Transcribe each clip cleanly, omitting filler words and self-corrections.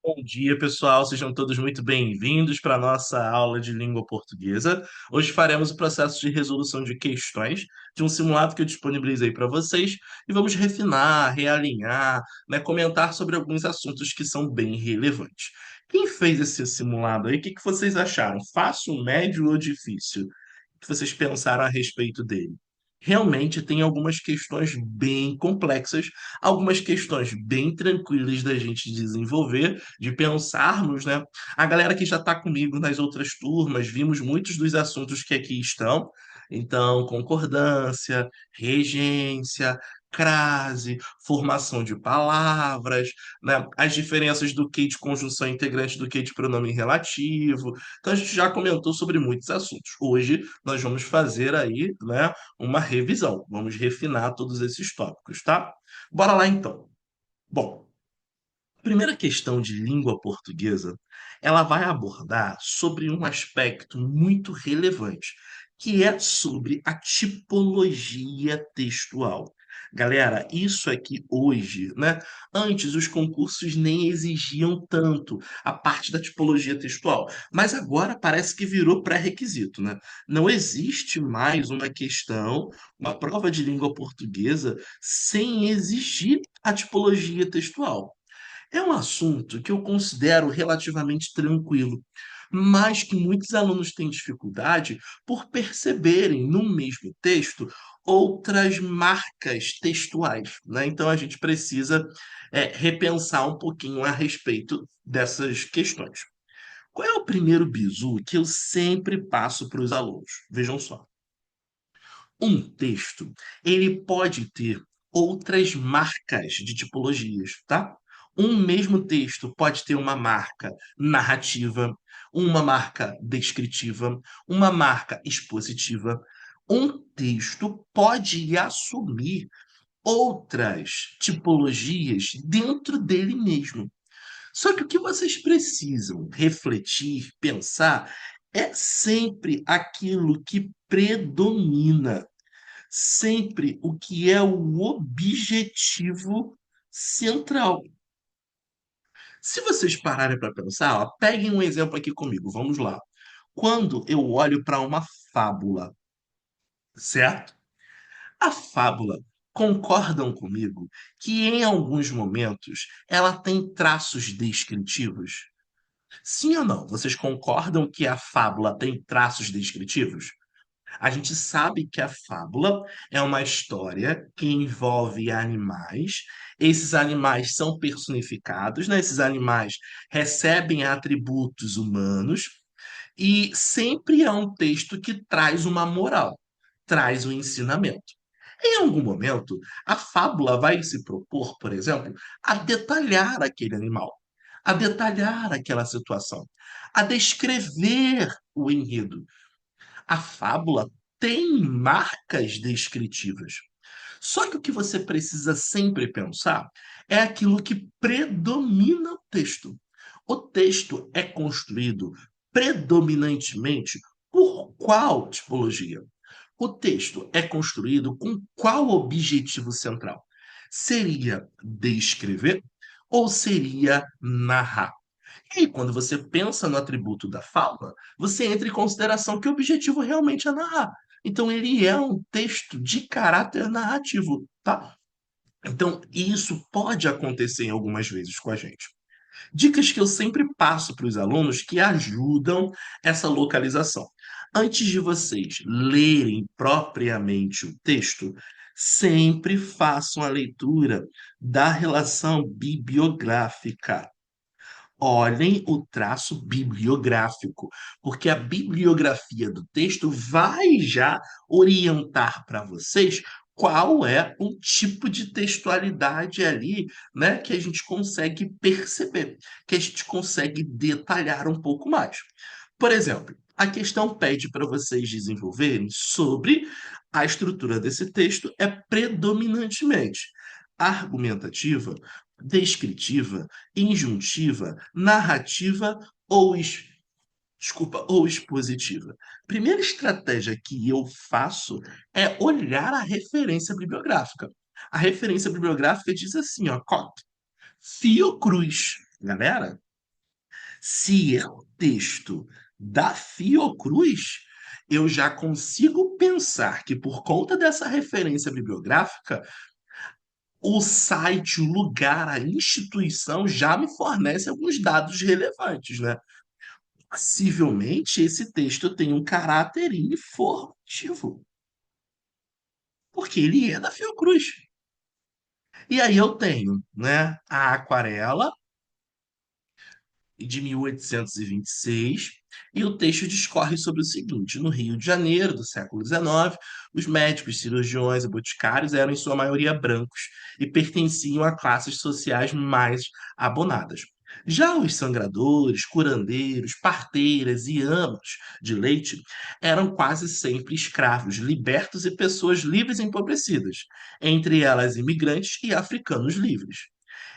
Bom dia, pessoal. Sejam todos muito bem-vindos para a nossa aula de língua portuguesa. Hoje faremos o processo de resolução de questões de um simulado que eu disponibilizei para vocês e vamos refinar, realinhar, né, comentar sobre alguns assuntos que são bem relevantes. Quem fez esse simulado aí, o que vocês acharam? Fácil, médio ou difícil? O que vocês pensaram a respeito dele? Realmente tem algumas questões bem complexas, algumas questões bem tranquilas da gente desenvolver, de pensarmos, né? A galera que já está comigo nas outras turmas, vimos muitos dos assuntos que aqui estão. Então, concordância, regência, crase, formação de palavras, né? As diferenças do que de conjunção integrante do que de pronome relativo. Então, a gente já comentou sobre muitos assuntos. Hoje, nós vamos fazer aí, né, uma revisão. Vamos refinar todos esses tópicos, tá? Bora lá, então. Bom, a primeira questão de língua portuguesa, ela vai abordar sobre um aspecto muito relevante, que é sobre a tipologia textual. Galera, isso aqui hoje, né? Antes os concursos nem exigiam tanto a parte da tipologia textual, mas agora parece que virou pré-requisito, né? Não existe mais uma questão, uma prova de língua portuguesa sem exigir a tipologia textual. É um assunto que eu considero relativamente tranquilo, mas que muitos alunos têm dificuldade por perceberem no mesmo texto outras marcas textuais, né? Então a gente precisa repensar um pouquinho a respeito dessas questões. Qual é o primeiro bizu que eu sempre passo para os alunos? Vejam só. Um texto, ele pode ter outras marcas de tipologias, tá? Um mesmo texto pode ter uma marca narrativa, uma marca descritiva, uma marca expositiva. Um texto pode assumir outras tipologias dentro dele mesmo. Só que o que vocês precisam refletir, pensar, é sempre aquilo que predomina, sempre o que é o objetivo central. Se vocês pararem para pensar, ó, peguem um exemplo aqui comigo, vamos lá. Quando eu olho para uma fábula, certo? A fábula, concordam comigo que em alguns momentos ela tem traços descritivos? Sim ou não? Vocês concordam que a fábula tem traços descritivos? A gente sabe que a fábula é uma história que envolve animais. Esses animais são personificados, né? Esses animais recebem atributos humanos e sempre é um texto que traz uma moral, traz um ensinamento. Em algum momento, a fábula vai se propor, por exemplo, a detalhar aquele animal, a detalhar aquela situação, a descrever o enredo. A fábula tem marcas descritivas. Só que o que você precisa sempre pensar é aquilo que predomina o texto. O texto é construído predominantemente por qual tipologia? O texto é construído com qual objetivo central? Seria descrever ou seria narrar? E quando você pensa no atributo da fala, você entra em consideração que o objetivo realmente é narrar. Então, ele é um texto de caráter narrativo, tá? Então, isso pode acontecer em algumas vezes com a gente. Dicas que eu sempre passo para os alunos que ajudam essa localização. Antes de vocês lerem propriamente o texto, sempre façam a leitura da relação bibliográfica. Olhem o traço bibliográfico, porque a bibliografia do texto vai já orientar para vocês qual é o tipo de textualidade ali, né, que a gente consegue perceber, que a gente consegue detalhar um pouco mais. Por exemplo, a questão pede para vocês desenvolverem sobre a estrutura desse texto é predominantemente argumentativa, descritiva, injuntiva, narrativa ou desculpa, ou expositiva. Primeira estratégia que eu faço é olhar a referência bibliográfica. A referência bibliográfica diz assim, ó, Fiocruz. Galera, Se é o texto da Fiocruz, eu já consigo pensar que, por conta dessa referência bibliográfica, o site, o lugar, a instituição já me fornece alguns dados relevantes, né? Possivelmente esse texto tem um caráter informativo, porque ele é da Fiocruz. E aí eu tenho, né, a aquarela de 1826, e o texto discorre sobre o seguinte: no Rio de Janeiro do século XIX, os médicos, cirurgiões e boticários eram, em sua maioria, brancos e pertenciam a classes sociais mais abonadas. Já os sangradores, curandeiros, parteiras e amas de leite eram quase sempre escravos, libertos e pessoas livres e empobrecidas, entre elas imigrantes e africanos livres.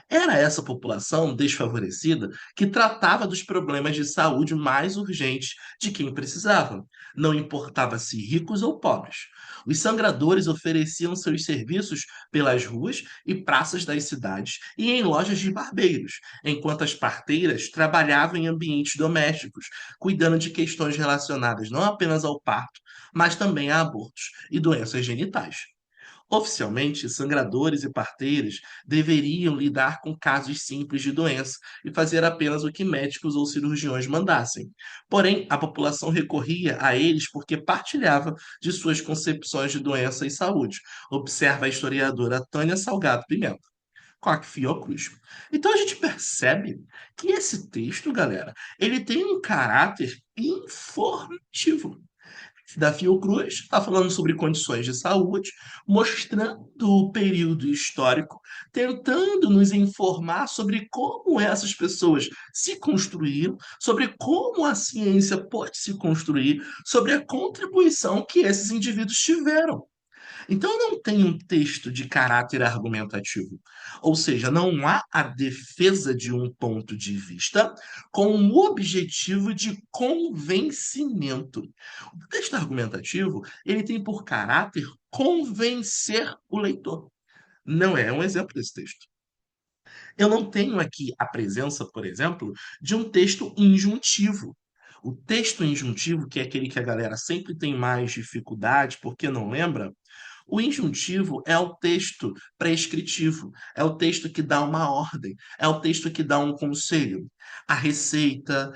Era essa população desfavorecida que tratava dos problemas de saúde mais urgentes de quem precisava, não importava se ricos ou pobres. Os sangradores ofereciam seus serviços pelas ruas e praças das cidades e em lojas de barbeiros, enquanto as parteiras trabalhavam em ambientes domésticos, cuidando de questões relacionadas não apenas ao parto, mas também a abortos e doenças genitais. Oficialmente, sangradores e parteiras deveriam lidar com casos simples de doença e fazer apenas o que médicos ou cirurgiões mandassem. Porém, a população recorria a eles porque partilhava de suas concepções de doença e saúde. Observa a historiadora Tânia Salgado Pimenta. Coque Fiocruz. Então a gente percebe que esse texto, galera, ele tem um caráter informativo. Da Fiocruz, está falando sobre condições de saúde, mostrando o período histórico, tentando nos informar sobre como essas pessoas se construíram, sobre como a ciência pode se construir, sobre a contribuição que esses indivíduos tiveram. Então, não tem um texto de caráter argumentativo. Ou seja, não há a defesa de um ponto de vista com o objetivo de convencimento. O texto argumentativo, ele tem por caráter convencer o leitor. Não é um exemplo desse texto. Eu não tenho aqui a presença, por exemplo, de um texto injuntivo. O texto injuntivo, que é aquele que a galera sempre tem mais dificuldade porque não lembra, o injuntivo é o texto prescritivo, é o texto que dá uma ordem, é o texto que dá um conselho. A receita,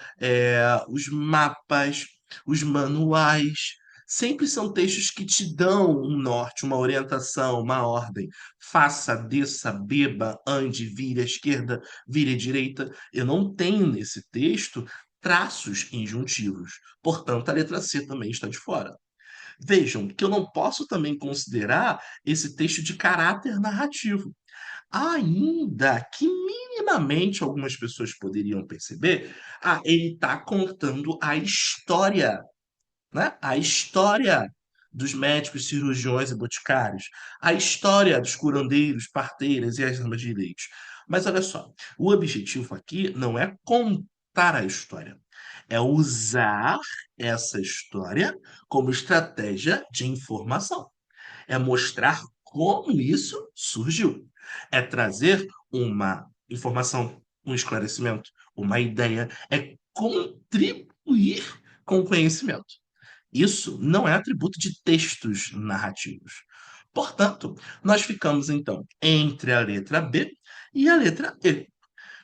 os mapas, os manuais, sempre são textos que te dão um norte, uma orientação, uma ordem. Faça, desça, beba, ande, vire à esquerda, vire à direita. Eu não tenho nesse texto traços injuntivos. Portanto, a letra C também está de fora. Vejam que eu não posso também considerar esse texto de caráter narrativo. Ainda que minimamente algumas pessoas poderiam perceber, ele está contando a história, né? A história dos médicos, cirurgiões e boticários, a história dos curandeiros, parteiras e as amas de leite. Mas olha só, o objetivo aqui não é contar a história, é usar essa história como estratégia de informação, é mostrar como isso surgiu, é trazer uma informação, um esclarecimento, uma ideia, é contribuir com o conhecimento. Isso não é atributo de textos narrativos. Portanto, nós ficamos então entre a letra B e a letra E.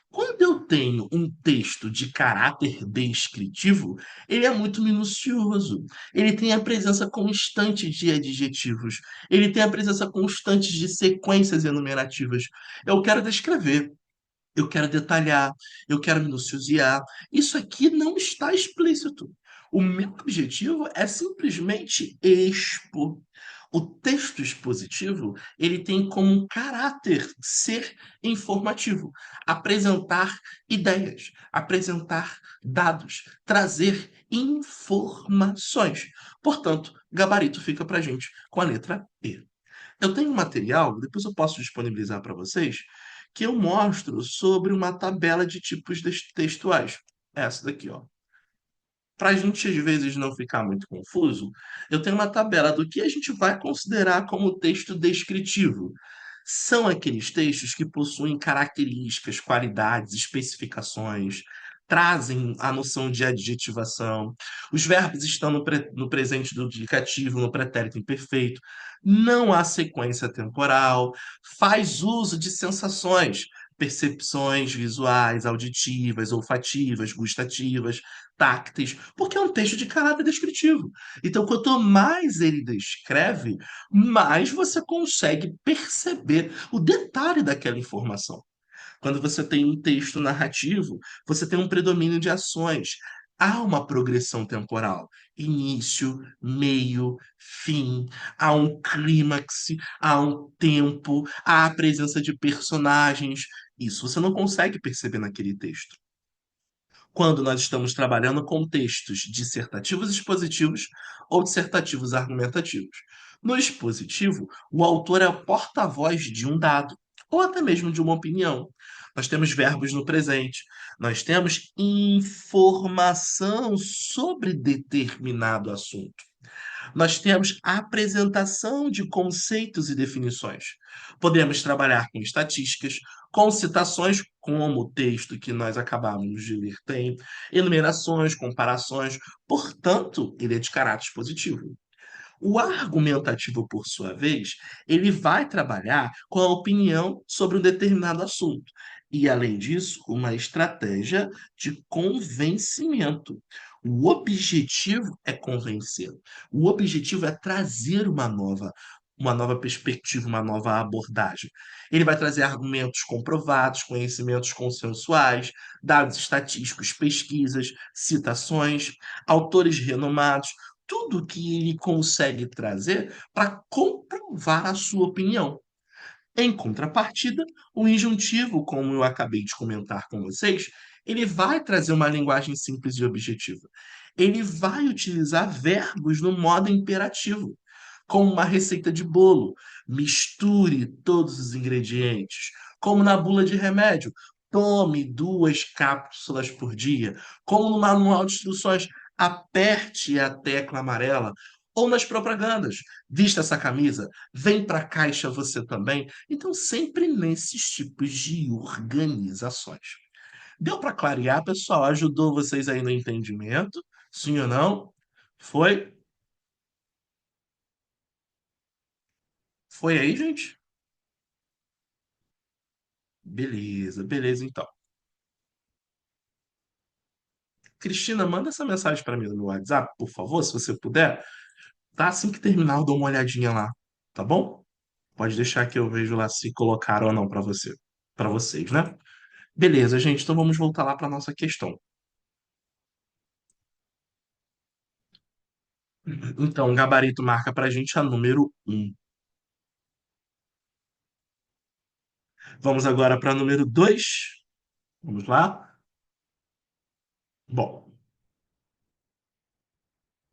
Quando eu tenho um texto de caráter descritivo, ele é muito minucioso. Ele tem a presença constante de adjetivos. Ele tem a presença constante de sequências enumerativas. Eu quero descrever, eu quero detalhar, eu quero minuciar. Isso aqui não está explícito. O meu objetivo é simplesmente expor. O texto expositivo, ele tem como caráter ser informativo, apresentar ideias, apresentar dados, trazer informações. Portanto, gabarito fica para a gente com a letra E. Eu tenho um material, depois eu posso disponibilizar para vocês, que eu mostro sobre uma tabela de tipos textuais. Essa daqui, ó. Para a gente, às vezes, não ficar muito confuso, eu tenho uma tabela do que a gente vai considerar como texto descritivo. São aqueles textos que possuem características, qualidades, especificações, trazem a noção de adjetivação. Os verbos estão no presente do indicativo, no pretérito imperfeito. Não há sequência temporal. Faz uso de sensações, percepções visuais, auditivas, olfativas, gustativas, tácteis, porque é um texto de caráter descritivo. Então, quanto mais ele descreve, mais você consegue perceber o detalhe daquela informação. Quando você tem um texto narrativo, você tem um predomínio de ações. Há uma progressão temporal, início, meio, fim, há um clímax, há um tempo, há a presença de personagens. Isso você não consegue perceber naquele texto quando nós estamos trabalhando com textos dissertativos expositivos ou dissertativos argumentativos. No expositivo, o autor é o porta-voz de um dado, ou até mesmo de uma opinião. Nós temos verbos no presente, nós temos informação sobre determinado assunto. Nós temos a apresentação de conceitos e definições. Podemos trabalhar com estatísticas, com citações, como o texto que nós acabamos de ler tem, enumerações, comparações, portanto, ele é de caráter positivo. O argumentativo, por sua vez, ele vai trabalhar com a opinião sobre um determinado assunto. E, além disso, uma estratégia de convencimento. O objetivo é convencer. O objetivo é trazer uma nova perspectiva, uma nova abordagem. Ele vai trazer argumentos comprovados, conhecimentos consensuais, dados estatísticos, pesquisas, citações, autores renomados, tudo que ele consegue trazer para comprovar a sua opinião. Em contrapartida, o injuntivo, como eu acabei de comentar com vocês, ele vai trazer uma linguagem simples e objetiva. Ele vai utilizar verbos no modo imperativo, como uma receita de bolo. Misture todos os ingredientes. Como na bula de remédio, tome 2 cápsulas por dia. Como no manual de instruções, aperte a tecla amarela. Ou nas propagandas, vista essa camisa, vem para a caixa você também. Então, sempre nesses tipos de organizações. Deu para clarear, pessoal? Ajudou vocês aí no entendimento? Sim ou não? Foi? Foi aí, gente? Beleza, beleza então. Cristina, manda essa mensagem para mim no meu WhatsApp, por favor, se você puder. Tá assim que terminar, eu dou uma olhadinha lá, tá bom? Pode deixar que eu vejo lá se colocaram ou não para você, para vocês, né? Beleza, gente, então vamos voltar lá para nossa questão. Então, o gabarito marca para a gente a número 1. Vamos agora para a número 2. Vamos lá? Bom,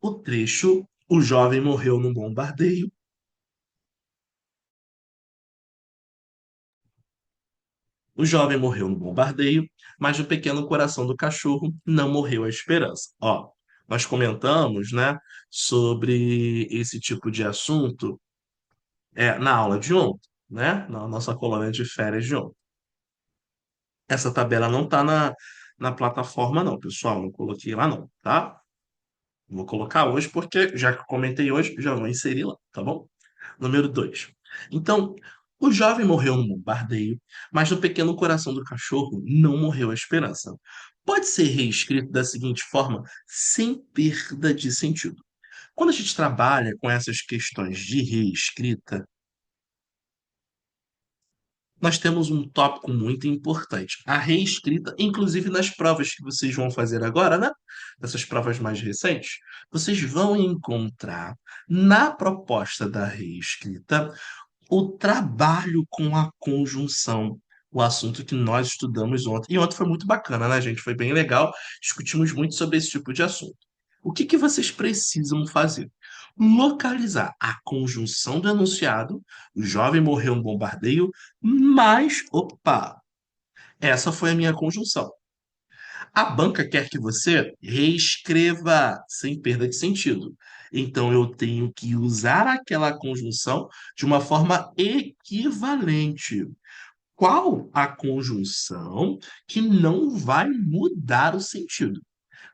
o trecho: o jovem morreu num bombardeio. O jovem morreu no bombardeio, mas no pequeno coração do cachorro não morreu a esperança. Ó, nós comentamos, né, sobre esse tipo de assunto na aula de ontem, né, na nossa colônia de férias de ontem. Essa tabela não está na plataforma, não, pessoal. Não coloquei lá, não, tá? Vou colocar hoje porque, já que eu comentei hoje, já vou inserir lá, tá bom? Número 2. Então, o jovem morreu no bombardeio, mas no pequeno coração do cachorro não morreu a esperança. Pode ser reescrito da seguinte forma, sem perda de sentido. Quando a gente trabalha com essas questões de reescrita, nós temos um tópico muito importante, a reescrita, inclusive nas provas que vocês vão fazer agora, né? Essas provas mais recentes, vocês vão encontrar na proposta da reescrita o trabalho com a conjunção, o assunto que nós estudamos ontem. E ontem foi muito bacana, né, gente? Foi bem legal. Discutimos muito sobre esse tipo de assunto. O que que vocês precisam fazer? Localizar a conjunção do enunciado, o jovem morreu no bombardeio, mas, opa, essa foi a minha conjunção. A banca quer que você reescreva sem perda de sentido. Então, eu tenho que usar aquela conjunção de uma forma equivalente. Qual a conjunção que não vai mudar o sentido?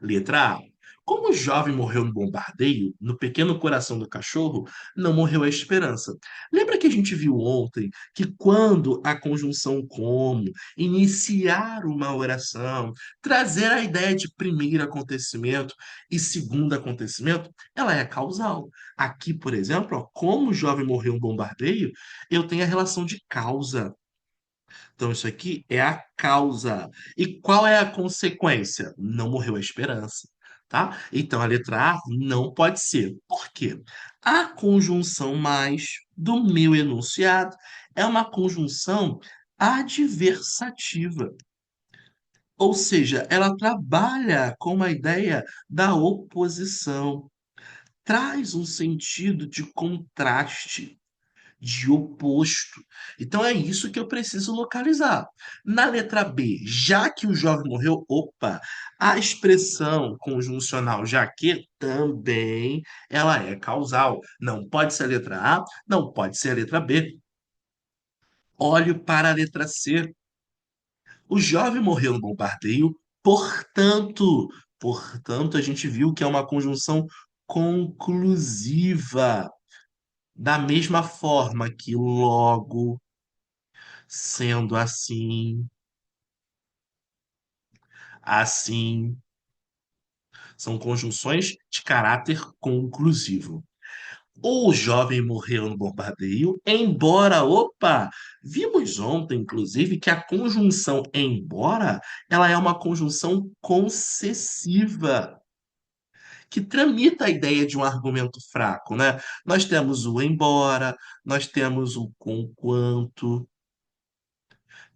Letra A. Como o jovem morreu no bombardeio, no pequeno coração do cachorro não morreu a esperança. Lembra que a gente viu ontem que quando a conjunção como, iniciar uma oração, trazer a ideia de primeiro acontecimento e segundo acontecimento, ela é causal. Aqui, por exemplo, ó, como o jovem morreu no bombardeio, eu tenho a relação de causa. Então, isso aqui é a causa. E qual é a consequência? Não morreu a esperança, tá? Então, a letra A não pode ser. Por quê? A conjunção mais do meu enunciado é uma conjunção adversativa. Ou seja, ela trabalha com a ideia da oposição, traz um sentido de contraste, de oposto. Então é isso que eu preciso localizar. Na letra B, já que o jovem morreu, opa, a expressão conjuncional já que também ela é causal. Não pode ser a letra A, não pode ser a letra B. Olho para a letra C. O jovem morreu no bombardeio, portanto, a gente viu que é uma conjunção conclusiva. Da mesma forma que logo, sendo assim, assim, são conjunções de caráter conclusivo. O jovem morreu no bombardeio, embora, opa, vimos ontem, inclusive, que a conjunção embora, ela é uma conjunção concessiva, que tramita a ideia de um argumento fraco, né? Nós temos o embora, nós temos o conquanto,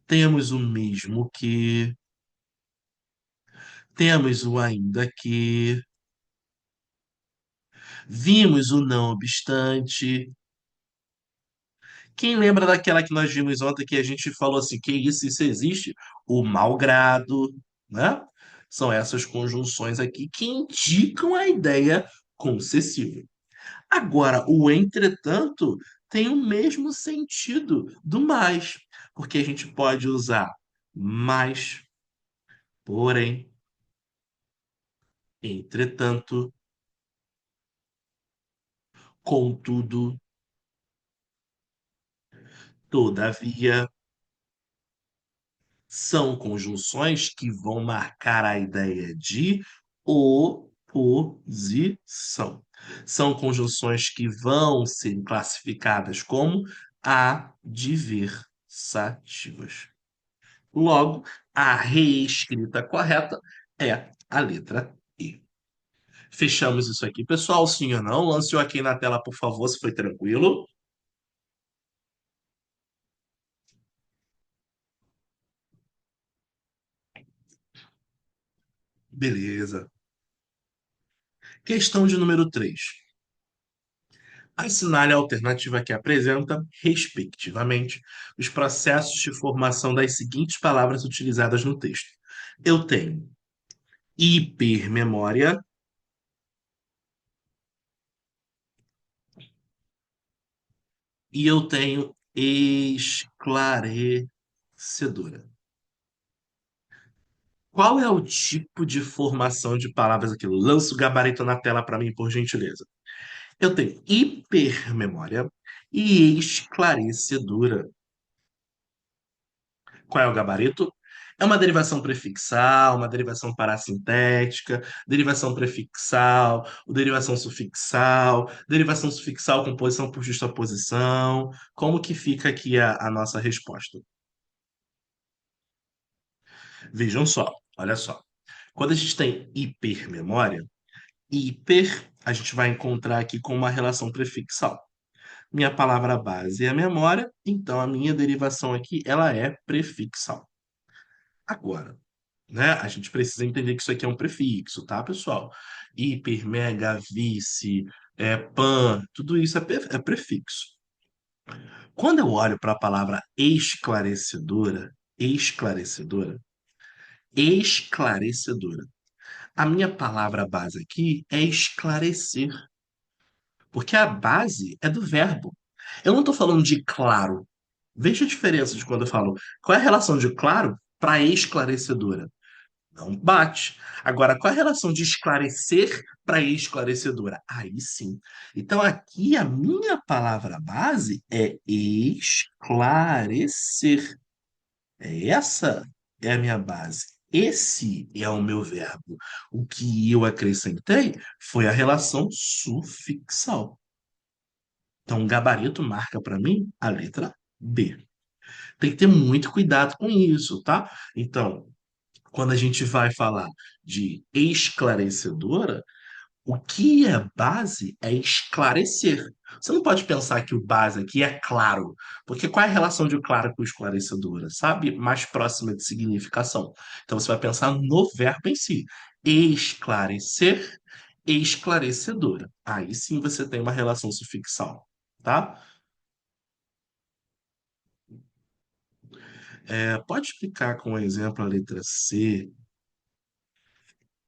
temos o mesmo que, temos o ainda que, vimos o não obstante. Quem lembra daquela que nós vimos ontem que a gente falou assim, que isso existe? O malgrado, né? São essas conjunções aqui que indicam a ideia concessiva. Agora, o entretanto tem o mesmo sentido do mais, porque a gente pode usar mas, porém, entretanto, contudo, todavia. São conjunções que vão marcar a ideia de oposição. São conjunções que vão ser classificadas como adversativas. Logo, a reescrita correta é a letra E. Fechamos isso aqui, pessoal. Sim ou não? Lance o aqui na tela, por favor, se foi tranquilo. Beleza. Questão de número 3. Assinale a alternativa que apresenta, respectivamente, os processos de formação das seguintes palavras utilizadas no texto. Eu tenho hipermemória e eu tenho esclarecedora. Qual é o tipo de formação de palavras aqui? Lança o gabarito na tela para mim, por gentileza. Eu tenho hipermemória e esclarecedora. Qual é o gabarito? É uma derivação prefixal, uma derivação parassintética, derivação sufixal com posição por justaposição. Como que fica aqui a nossa resposta? Vejam só, olha só. Quando a gente tem hipermemória, hiper a gente vai encontrar aqui com uma relação prefixal. Minha palavra base é a memória, então a minha derivação aqui ela é prefixal. Agora, né? A gente precisa entender que isso aqui é um prefixo, tá, pessoal? Hiper, mega, vice, pan, tudo isso é prefixo. Quando eu olho para a palavra esclarecedora, a minha palavra base aqui é esclarecer, porque a base é do verbo. Eu não estou falando de claro, Veja a diferença de quando eu falo qual é a relação de claro para esclarecedora. Não bate. Agora, qual é a relação de esclarecer para esclarecedora? Aí sim. Então, aqui a minha palavra base é esclarecer. Essa é a minha base. Esse é o meu verbo. O que eu acrescentei foi a relação sufixal. Então, o gabarito marca para mim a letra B. Tem que ter muito cuidado com isso, tá? Então, quando a gente vai falar de esclarecedora, o que é base é esclarecer. Você não pode pensar que o base aqui é claro, porque qual é a relação de claro com esclarecedora, sabe? Mais próxima de significação. Então você vai pensar no verbo em si. Esclarecer, esclarecedora. Aí sim você tem uma relação sufixal, tá? Pode explicar com um exemplo a letra C.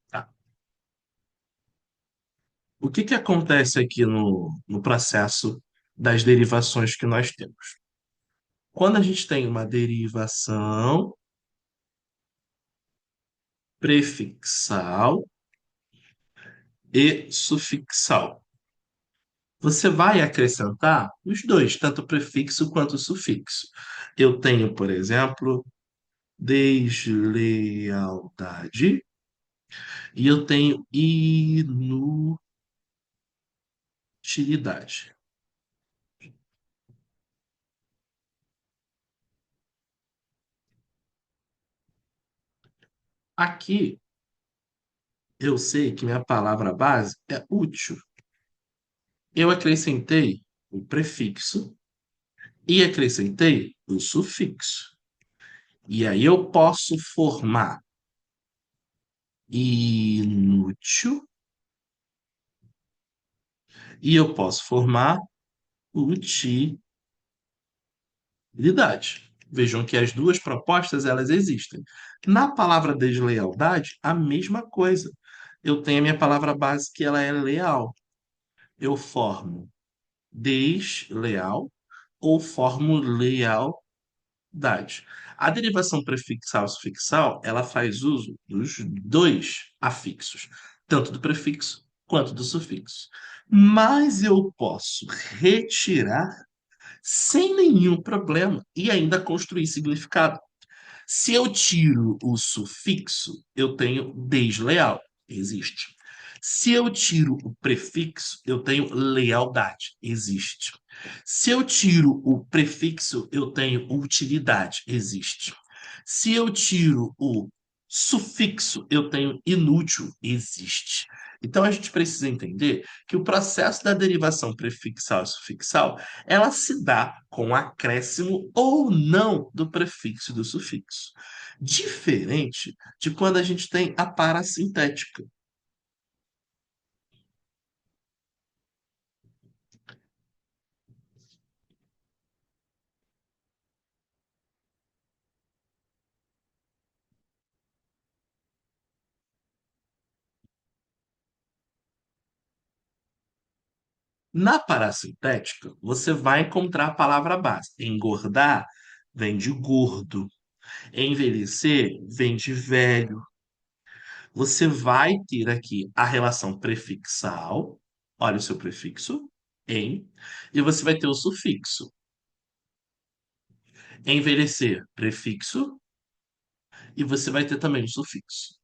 Tá. O que que acontece aqui no processo das derivações que nós temos? Quando a gente tem uma derivação prefixal e sufixal, você vai acrescentar os dois, tanto o prefixo quanto o sufixo. Eu tenho, por exemplo, deslealdade e eu tenho inutilidade. Aqui eu sei que minha palavra base é útil. Eu acrescentei o prefixo e acrescentei o sufixo. E aí eu posso formar inútil e eu posso formar utilidade. Vejam que as duas propostas elas existem. Na palavra deslealdade, a mesma coisa. Eu tenho a minha palavra base que ela é leal. Eu formo desleal ou formo lealdade. A derivação prefixal-sufixal, ela faz uso dos dois afixos, tanto do prefixo quanto do sufixo. Mas eu posso retirar sem nenhum problema e ainda construir significado. Se eu tiro o sufixo, eu tenho desleal, existe. Se eu tiro o prefixo, eu tenho lealdade, existe. Se eu tiro o prefixo, eu tenho utilidade, existe. Se eu tiro o sufixo, eu tenho inútil, existe. Então a gente precisa entender que o processo da derivação prefixal e sufixal, ela se dá com o acréscimo ou não do prefixo e do sufixo. Diferente de quando a gente tem a parassintética. Na parassintética, você vai encontrar a palavra base. Engordar vem de gordo. Envelhecer vem de velho. Você vai ter aqui a relação prefixal, olha o seu prefixo, em, e você vai ter o sufixo. Envelhecer, prefixo, e você vai ter também o sufixo.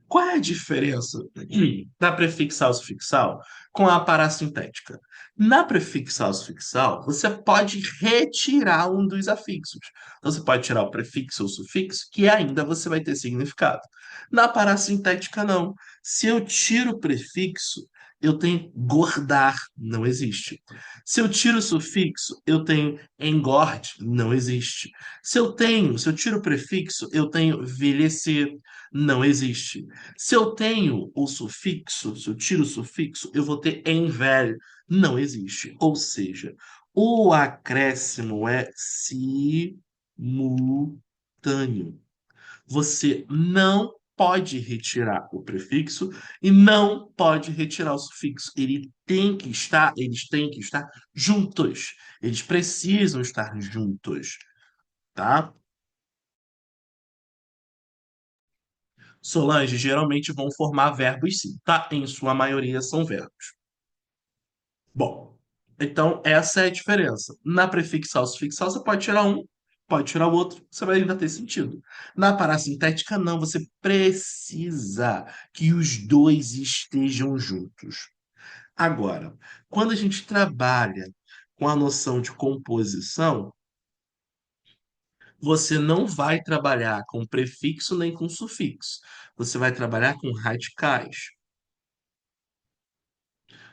Qual é a diferença da prefixal sufixal com a parassintética? Na prefixal sufixal, você pode retirar um dos afixos. Então, você pode tirar o prefixo ou sufixo, que ainda você vai ter significado. Na parassintética, não. Se eu tiro o prefixo, eu tenho gordar, não existe. Se eu tiro o sufixo, eu tenho engorde, não existe. Se eu tiro o prefixo, eu tenho envelhecer, não existe. Se eu tenho o sufixo, se eu tiro o sufixo, eu vou ter em velho. Não existe. Ou seja, o acréscimo é simultâneo. Você não pode retirar o prefixo e não pode retirar o sufixo. Eles têm que estar juntos. Eles precisam estar juntos, tá? Solange geralmente vão formar verbos sim, tá? Em sua maioria são verbos. Bom, então essa é a diferença. Na prefixal, sufixal, você pode tirar um, pode tirar o outro, você vai ainda ter sentido. Na parassintética, não, você precisa que os dois estejam juntos. Agora, quando a gente trabalha com a noção de composição, você não vai trabalhar com prefixo nem com sufixo. Você vai trabalhar com radicais.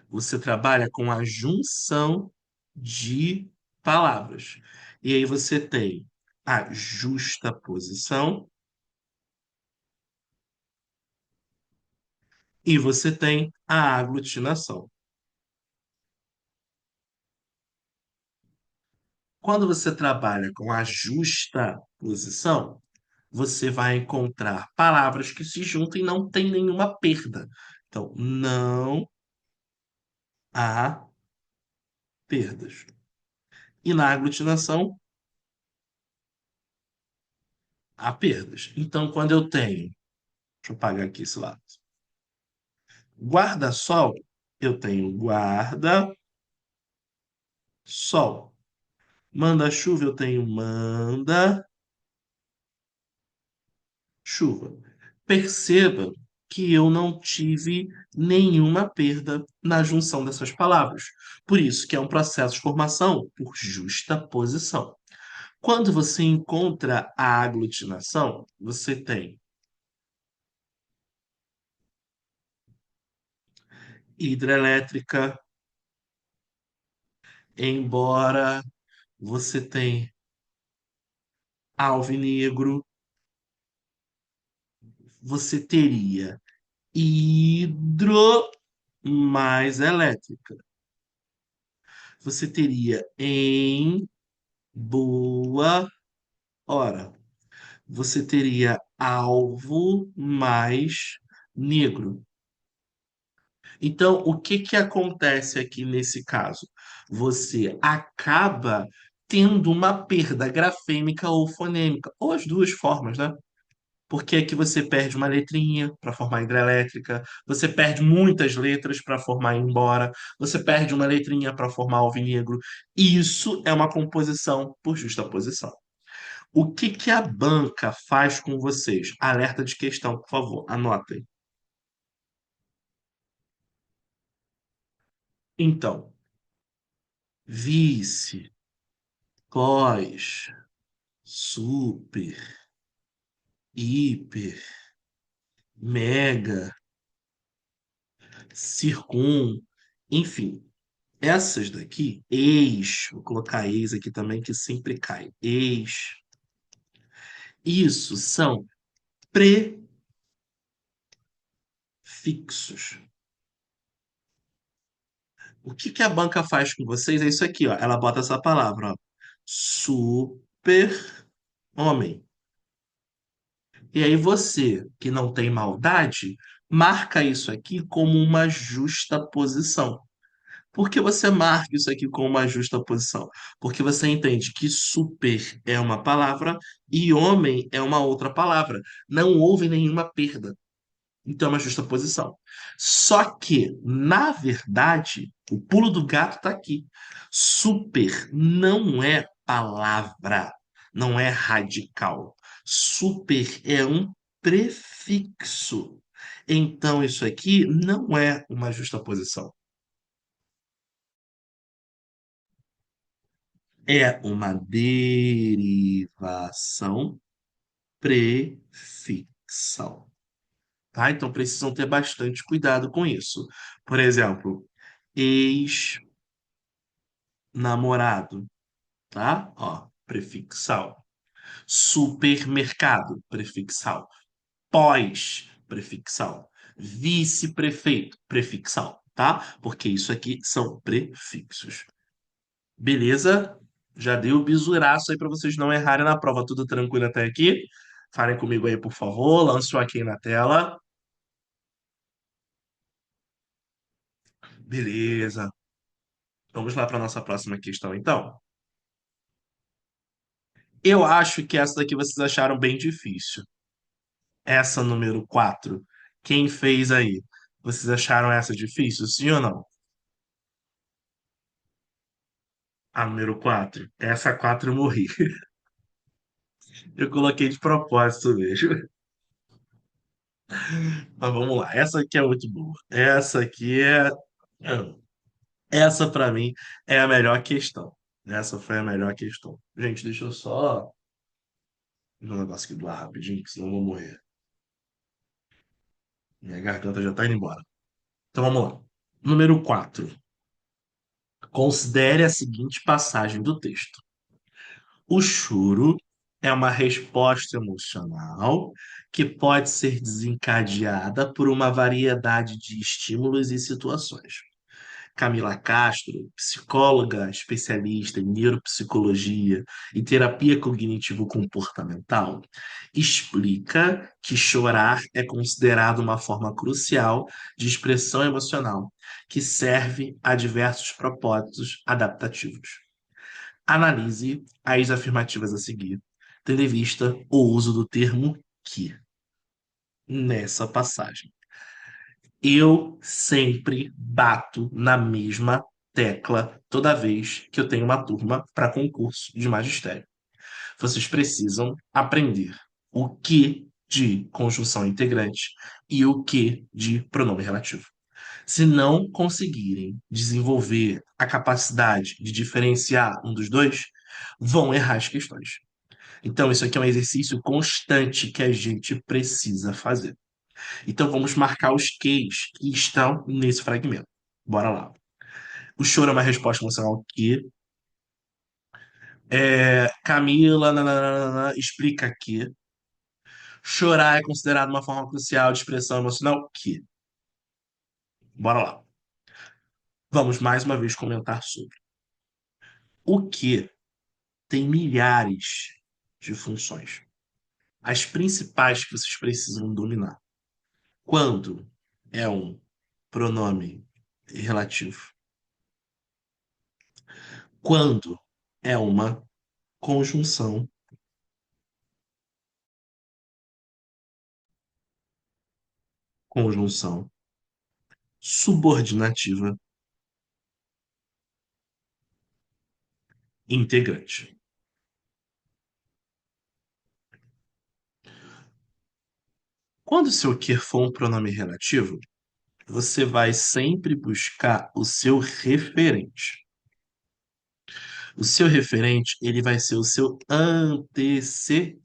Você trabalha com a junção de palavras. E aí você tem a justaposição e você tem a aglutinação. Quando você trabalha com a justaposição, você vai encontrar palavras que se juntam e não tem nenhuma perda. Então, não há perdas. E na aglutinação, há perdas. Então, quando eu tenho, deixa eu apagar aqui esse lado. Guarda-sol, eu tenho guarda-sol. Manda-chuva, eu tenho manda-chuva. Perceba que eu não tive nenhuma perda na junção dessas palavras. Por isso que é um processo de formação por justaposição. Quando você encontra a aglutinação, você tem hidrelétrica, embora você tem alvinegro, você teria hidro mais elétrica. Você teria em boa hora. Você teria alvo mais negro. Então, o que que acontece aqui nesse caso? Você acaba tendo uma perda grafêmica ou fonêmica, ou as duas formas, né? Porque aqui você perde uma letrinha para formar hidrelétrica, você perde muitas letras para formar embora, você perde uma letrinha para formar alvinegro. Isso é uma composição por justaposição. O que que a banca faz com vocês? Alerta de questão, por favor, anotem. Então, vice, pós, super, hiper, mega, circum, enfim. Essas daqui, ex, vou colocar ex aqui também, que sempre cai. Ex. Isso são prefixos. O que que a banca faz com vocês? É isso aqui, ó. Ela bota essa palavra, ó. Super-homem. E aí você, que não tem maldade, marca isso aqui como uma justa posição. Por que você marca isso aqui como uma justa posição? Porque você entende que super é uma palavra e homem é uma outra palavra. Não houve nenhuma perda. Então é uma justa posição. Só que, na verdade, o pulo do gato está aqui. Super não é palavra, não é radical. Super é um prefixo. Então, isso aqui não é uma justa posição. É uma derivação prefixal. Tá? Então precisam ter bastante cuidado com isso. Por exemplo, ex-namorado, tá? Ó, prefixal. Supermercado, prefixal. Pós, prefixal. Vice-prefeito, prefixal, tá? Porque isso aqui são prefixos. Beleza? Já dei o bisuraço aí para vocês não errarem na prova. Tudo tranquilo até aqui? Falem comigo aí, por favor. Lance o aqui na tela. Beleza. Vamos lá para nossa próxima questão, então. Eu acho que essa daqui vocês acharam bem difícil. Essa número 4. Quem fez aí? Vocês acharam essa difícil, sim ou não? A número 4. Essa 4 eu morri. Eu coloquei de propósito mesmo. Mas vamos lá. Essa aqui é muito boa. Essa aqui é. Essa, pra mim, é a melhor questão. Essa foi a melhor questão. Gente, deixa eu só ver um negócio aqui do ar rapidinho, que senão eu vou morrer. Minha garganta já tá indo embora. Então vamos lá. Número 4. Considere a seguinte passagem do texto. O choro é uma resposta emocional que pode ser desencadeada por uma variedade de estímulos e situações. Camila Castro, psicóloga especialista em neuropsicologia e terapia cognitivo-comportamental, explica que chorar é considerado uma forma crucial de expressão emocional que serve a diversos propósitos adaptativos. Analise as afirmativas a seguir, tendo em vista o uso do termo que nessa passagem. Eu sempre bato na mesma tecla toda vez que eu tenho uma turma para concurso de magistério. Vocês precisam aprender o que de conjunção integrante e o que de pronome relativo. Se não conseguirem desenvolver a capacidade de diferenciar um dos dois, vão errar as questões. Então, isso aqui é um exercício constante que a gente precisa fazer. Então vamos marcar os Qs que estão nesse fragmento. Bora lá. O choro é uma resposta emocional que Camila nananana, explica que chorar é considerado uma forma crucial de expressão emocional que. Bora lá. Vamos mais uma vez comentar sobre. O que tem milhares de funções. As principais que vocês precisam dominar. Quando é um pronome relativo. Quando é uma conjunção. Conjunção subordinativa integrante. Quando o seu que for um pronome relativo, você vai sempre buscar o seu referente. O seu referente, ele vai ser o seu antecedente.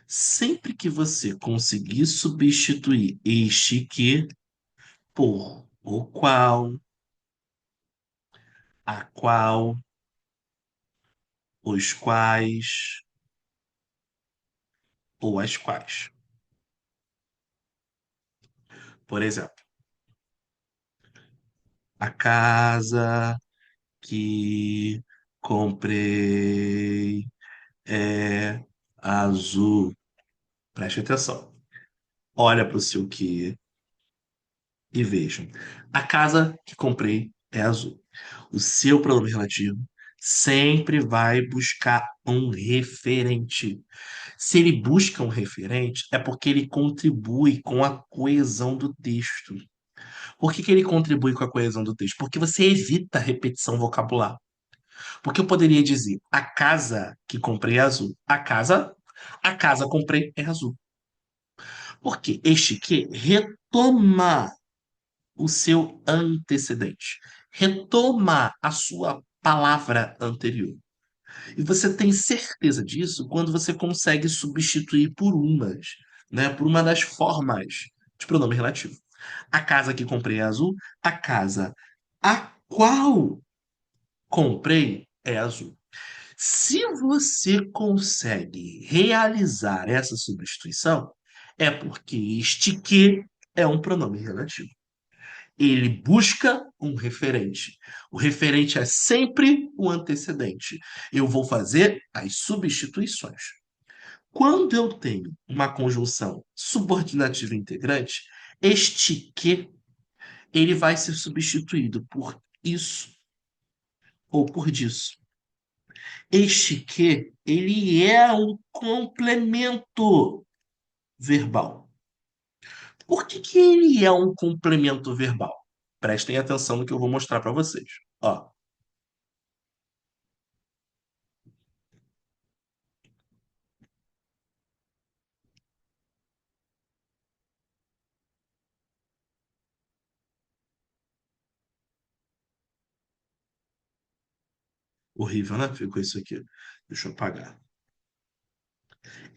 Sempre que você conseguir substituir este que por o qual, a qual, os quais ou as quais. Por exemplo, a casa que comprei é azul. Preste atenção. Olha para o seu que e vejam. A casa que comprei é azul. O seu pronome relativo sempre vai buscar um referente. Se ele busca um referente, é porque ele contribui com a coesão do texto. Por que que ele contribui com a coesão do texto? Porque você evita a repetição vocabular. Porque eu poderia dizer, a casa que comprei é azul. A casa comprei é azul. Porque este que retoma o seu antecedente, retoma a sua palavra anterior. E você tem certeza disso quando você consegue substituir por umas, né, por uma das formas de pronome relativo. A casa que comprei é azul, a casa a qual comprei é azul. Se você consegue realizar essa substituição, é porque este que é um pronome relativo. Ele busca um referente. O referente é sempre o antecedente. Eu vou fazer as substituições. Quando eu tenho uma conjunção subordinativa integrante, este que ele vai ser substituído por isso ou por disso. Este que ele é um complemento verbal. Por que que ele é um complemento verbal? Prestem atenção no que eu vou mostrar para vocês. Ó, horrível, né? Ficou isso aqui. Deixa eu apagar.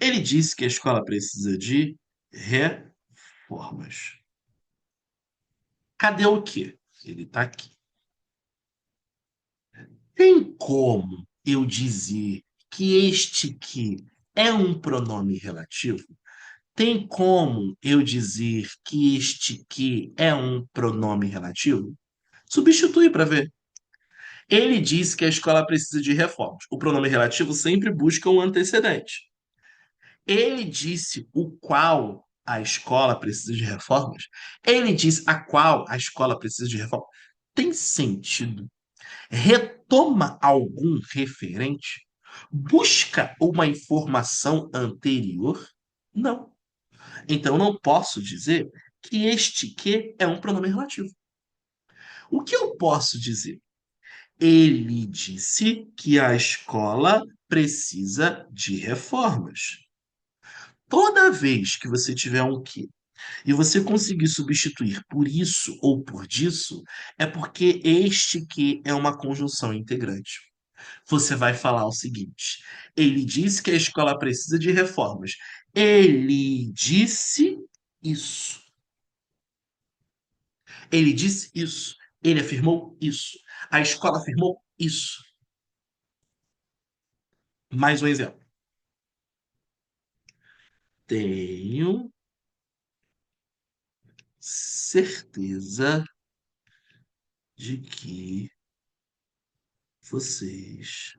Ele disse que a escola precisa de reformas. Cadê o quê? Ele está aqui. Tem como eu dizer que este que é um pronome relativo? Tem como eu dizer que este que é um pronome relativo? Substitui para ver. Ele disse que a escola precisa de reformas. O pronome relativo sempre busca um antecedente. Ele disse o qual a escola precisa de reformas. Ele disse a qual a escola precisa de reformas. Tem sentido? Retoma algum referente? Busca uma informação anterior? Não. Então não posso dizer que este que é um pronome relativo. O que eu posso dizer? Ele disse que a escola precisa de reformas. Toda vez que você tiver um que e você conseguir substituir por isso ou por disso, é porque este que é uma conjunção integrante. Você vai falar o seguinte: ele disse que a escola precisa de reformas. Ele disse isso. Ele disse isso. Ele afirmou isso. A escola afirmou isso. Mais um exemplo. Tenho certeza de que vocês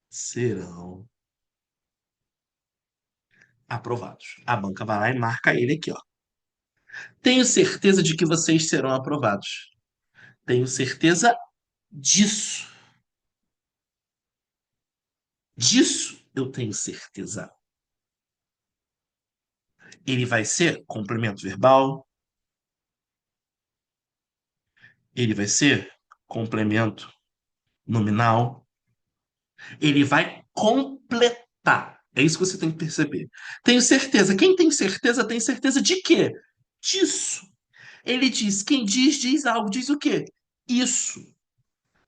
serão aprovados. A banca vai lá e marca ele aqui, ó. Tenho certeza de que vocês serão aprovados. Tenho certeza disso. Disso eu tenho certeza. Ele vai ser complemento verbal, ele vai ser complemento nominal, ele vai completar. É isso que você tem que perceber. Tenho certeza. Quem tem certeza de quê? Disso. Ele diz, quem diz, diz algo. Diz o quê? Isso.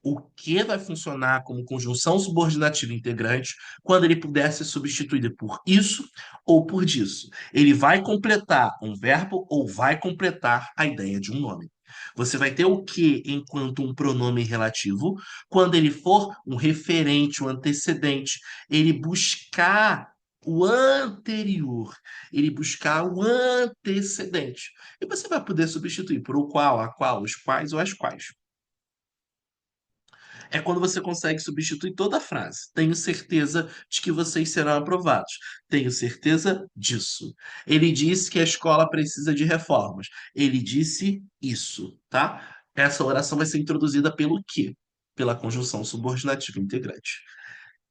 O que vai funcionar como conjunção subordinativa integrante quando ele puder ser substituído por isso ou por disso. Ele vai completar um verbo ou vai completar a ideia de um nome. Você vai ter o que enquanto um pronome relativo quando ele for um referente, um antecedente, ele buscar o anterior, ele buscar o antecedente. E você vai poder substituir por o qual, a qual, os quais ou as quais. É quando você consegue substituir toda a frase. Tenho certeza de que vocês serão aprovados. Tenho certeza disso. Ele disse que a escola precisa de reformas. Ele disse isso, tá? Essa oração vai ser introduzida pelo quê? Pela conjunção subordinativa integrante.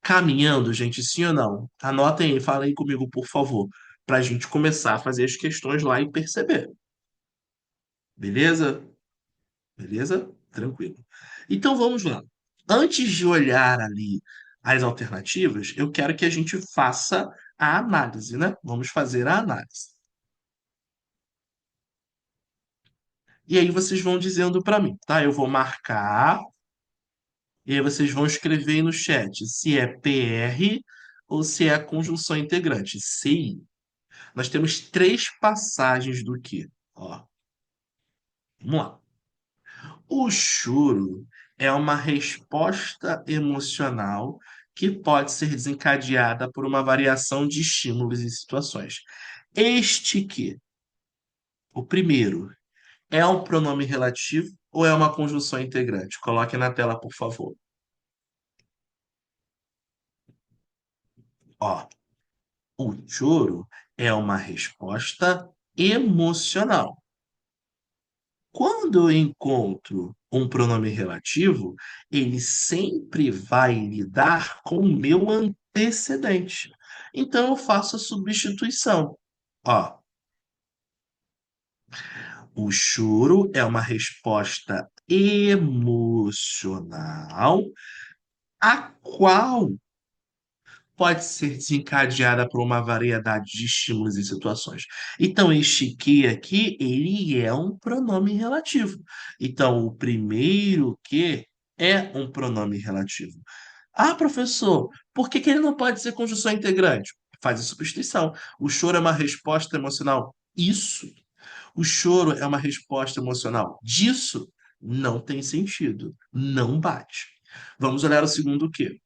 Caminhando, gente, sim ou não? Anotem aí, falem comigo, por favor, para a gente começar a fazer as questões lá e perceber. Beleza? Beleza? Tranquilo. Então vamos lá. Antes de olhar ali as alternativas, eu quero que a gente faça a análise, né? Vamos fazer a análise. E aí vocês vão dizendo para mim, tá? Eu vou marcar e aí vocês vão escrever aí no chat se é PR ou se é a conjunção integrante. CI. Nós temos três passagens do que? Ó, vamos lá. O choro é uma resposta emocional que pode ser desencadeada por uma variação de estímulos e situações. Este que, o primeiro, é um pronome relativo ou é uma conjunção integrante? Coloque na tela, por favor. Ó, O choro é uma resposta emocional. Quando eu encontro um pronome relativo, ele sempre vai lidar com o meu antecedente. Então eu faço a substituição. Ó, o choro é uma resposta emocional, a qual pode ser desencadeada por uma variedade de estímulos e situações. Então, este que aqui, ele é um pronome relativo. Então, o primeiro que é um pronome relativo. Ah, professor, por que que ele não pode ser conjunção integrante? Faz a substituição. O choro é uma resposta emocional. Isso. O choro é uma resposta emocional. Disso não tem sentido. Não bate. Vamos olhar o segundo que.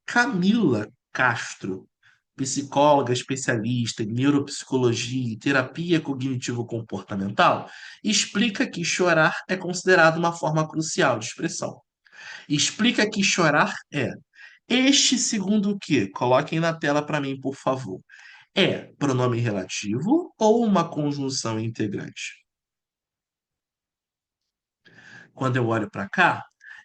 Camila Castro, psicóloga especialista em neuropsicologia e terapia cognitivo-comportamental, explica que chorar é considerado uma forma crucial de expressão. Explica que chorar é este segundo que, coloquem na tela para mim, por favor, é pronome relativo ou uma conjunção integrante? Quando eu olho para cá,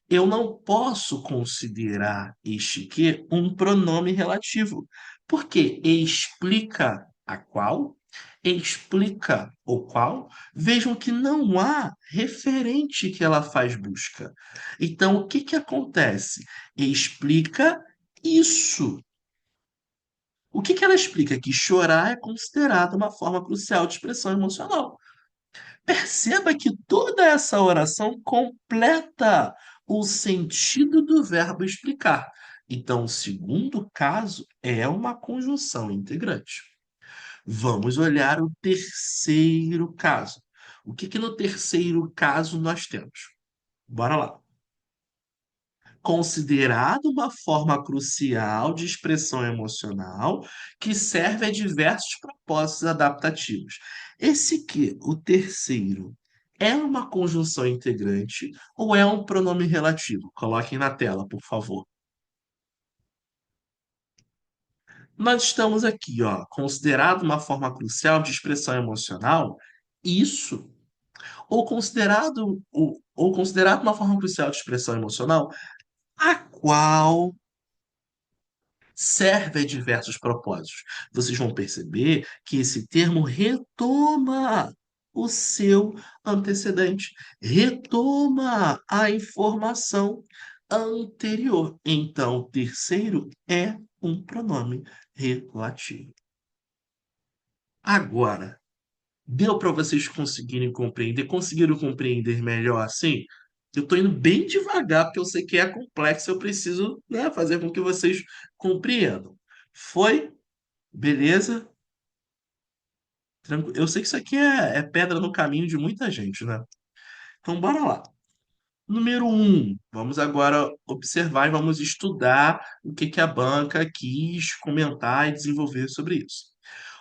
eu não posso considerar este que um pronome relativo, porque explica a qual, explica o qual, vejam que não há referente que ela faz busca. Então, o que que acontece? Explica isso. O que que ela explica? Que chorar é considerado uma forma crucial de expressão emocional. Perceba que toda essa oração completa o sentido do verbo explicar. Então, o segundo caso é uma conjunção integrante. Vamos olhar o terceiro caso. O que que no terceiro caso nós temos? Bora lá. Considerado uma forma crucial de expressão emocional que serve a diversos propósitos adaptativos. Esse que, o terceiro, é uma conjunção integrante ou é um pronome relativo? Coloquem na tela, por favor. Nós estamos aqui, ó, considerado uma forma crucial de expressão emocional, isso, ou considerado uma forma crucial de expressão emocional, a qual serve a diversos propósitos. Vocês vão perceber que esse termo retoma o seu antecedente, retoma a informação anterior. Então, o terceiro é um pronome relativo. Agora, deu para vocês conseguirem compreender? Conseguiram compreender melhor assim? Eu estou indo bem devagar, porque eu sei que é complexo, eu preciso, né, fazer com que vocês compreendam. Foi? Beleza? Eu sei que isso aqui é pedra no caminho de muita gente, né? Então, bora lá. Número um, vamos agora observar e vamos estudar o que que a banca quis comentar e desenvolver sobre isso.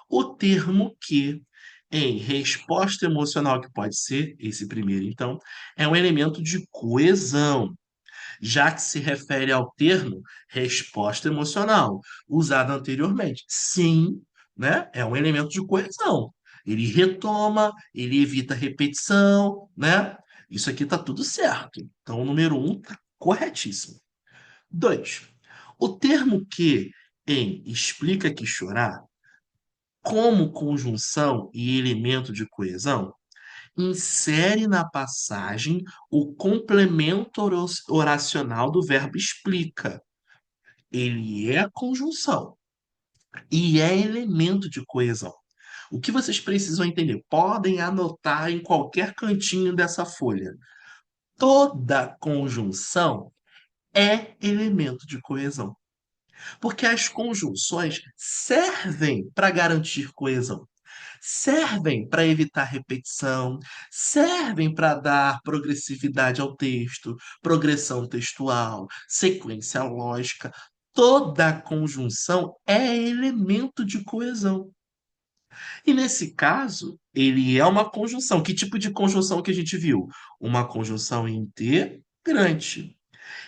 O termo que, em resposta emocional, que pode ser esse primeiro, então, é um elemento de coesão, já que se refere ao termo resposta emocional, usado anteriormente. Sim, né? É um elemento de coesão. Ele retoma, ele evita repetição, né? Isso aqui está tudo certo. Então, o número um está corretíssimo. Dois, o termo que em explica que chorar, como conjunção e elemento de coesão, insere na passagem o complemento oracional do verbo explica. Ele é conjunção e é elemento de coesão. O que vocês precisam entender? Podem anotar em qualquer cantinho dessa folha. Toda conjunção é elemento de coesão, porque as conjunções servem para garantir coesão. Servem para evitar repetição, servem para dar progressividade ao texto, progressão textual, sequência lógica. Toda conjunção é elemento de coesão. E nesse caso, ele é uma conjunção. Que tipo de conjunção que a gente viu? Uma conjunção integrante.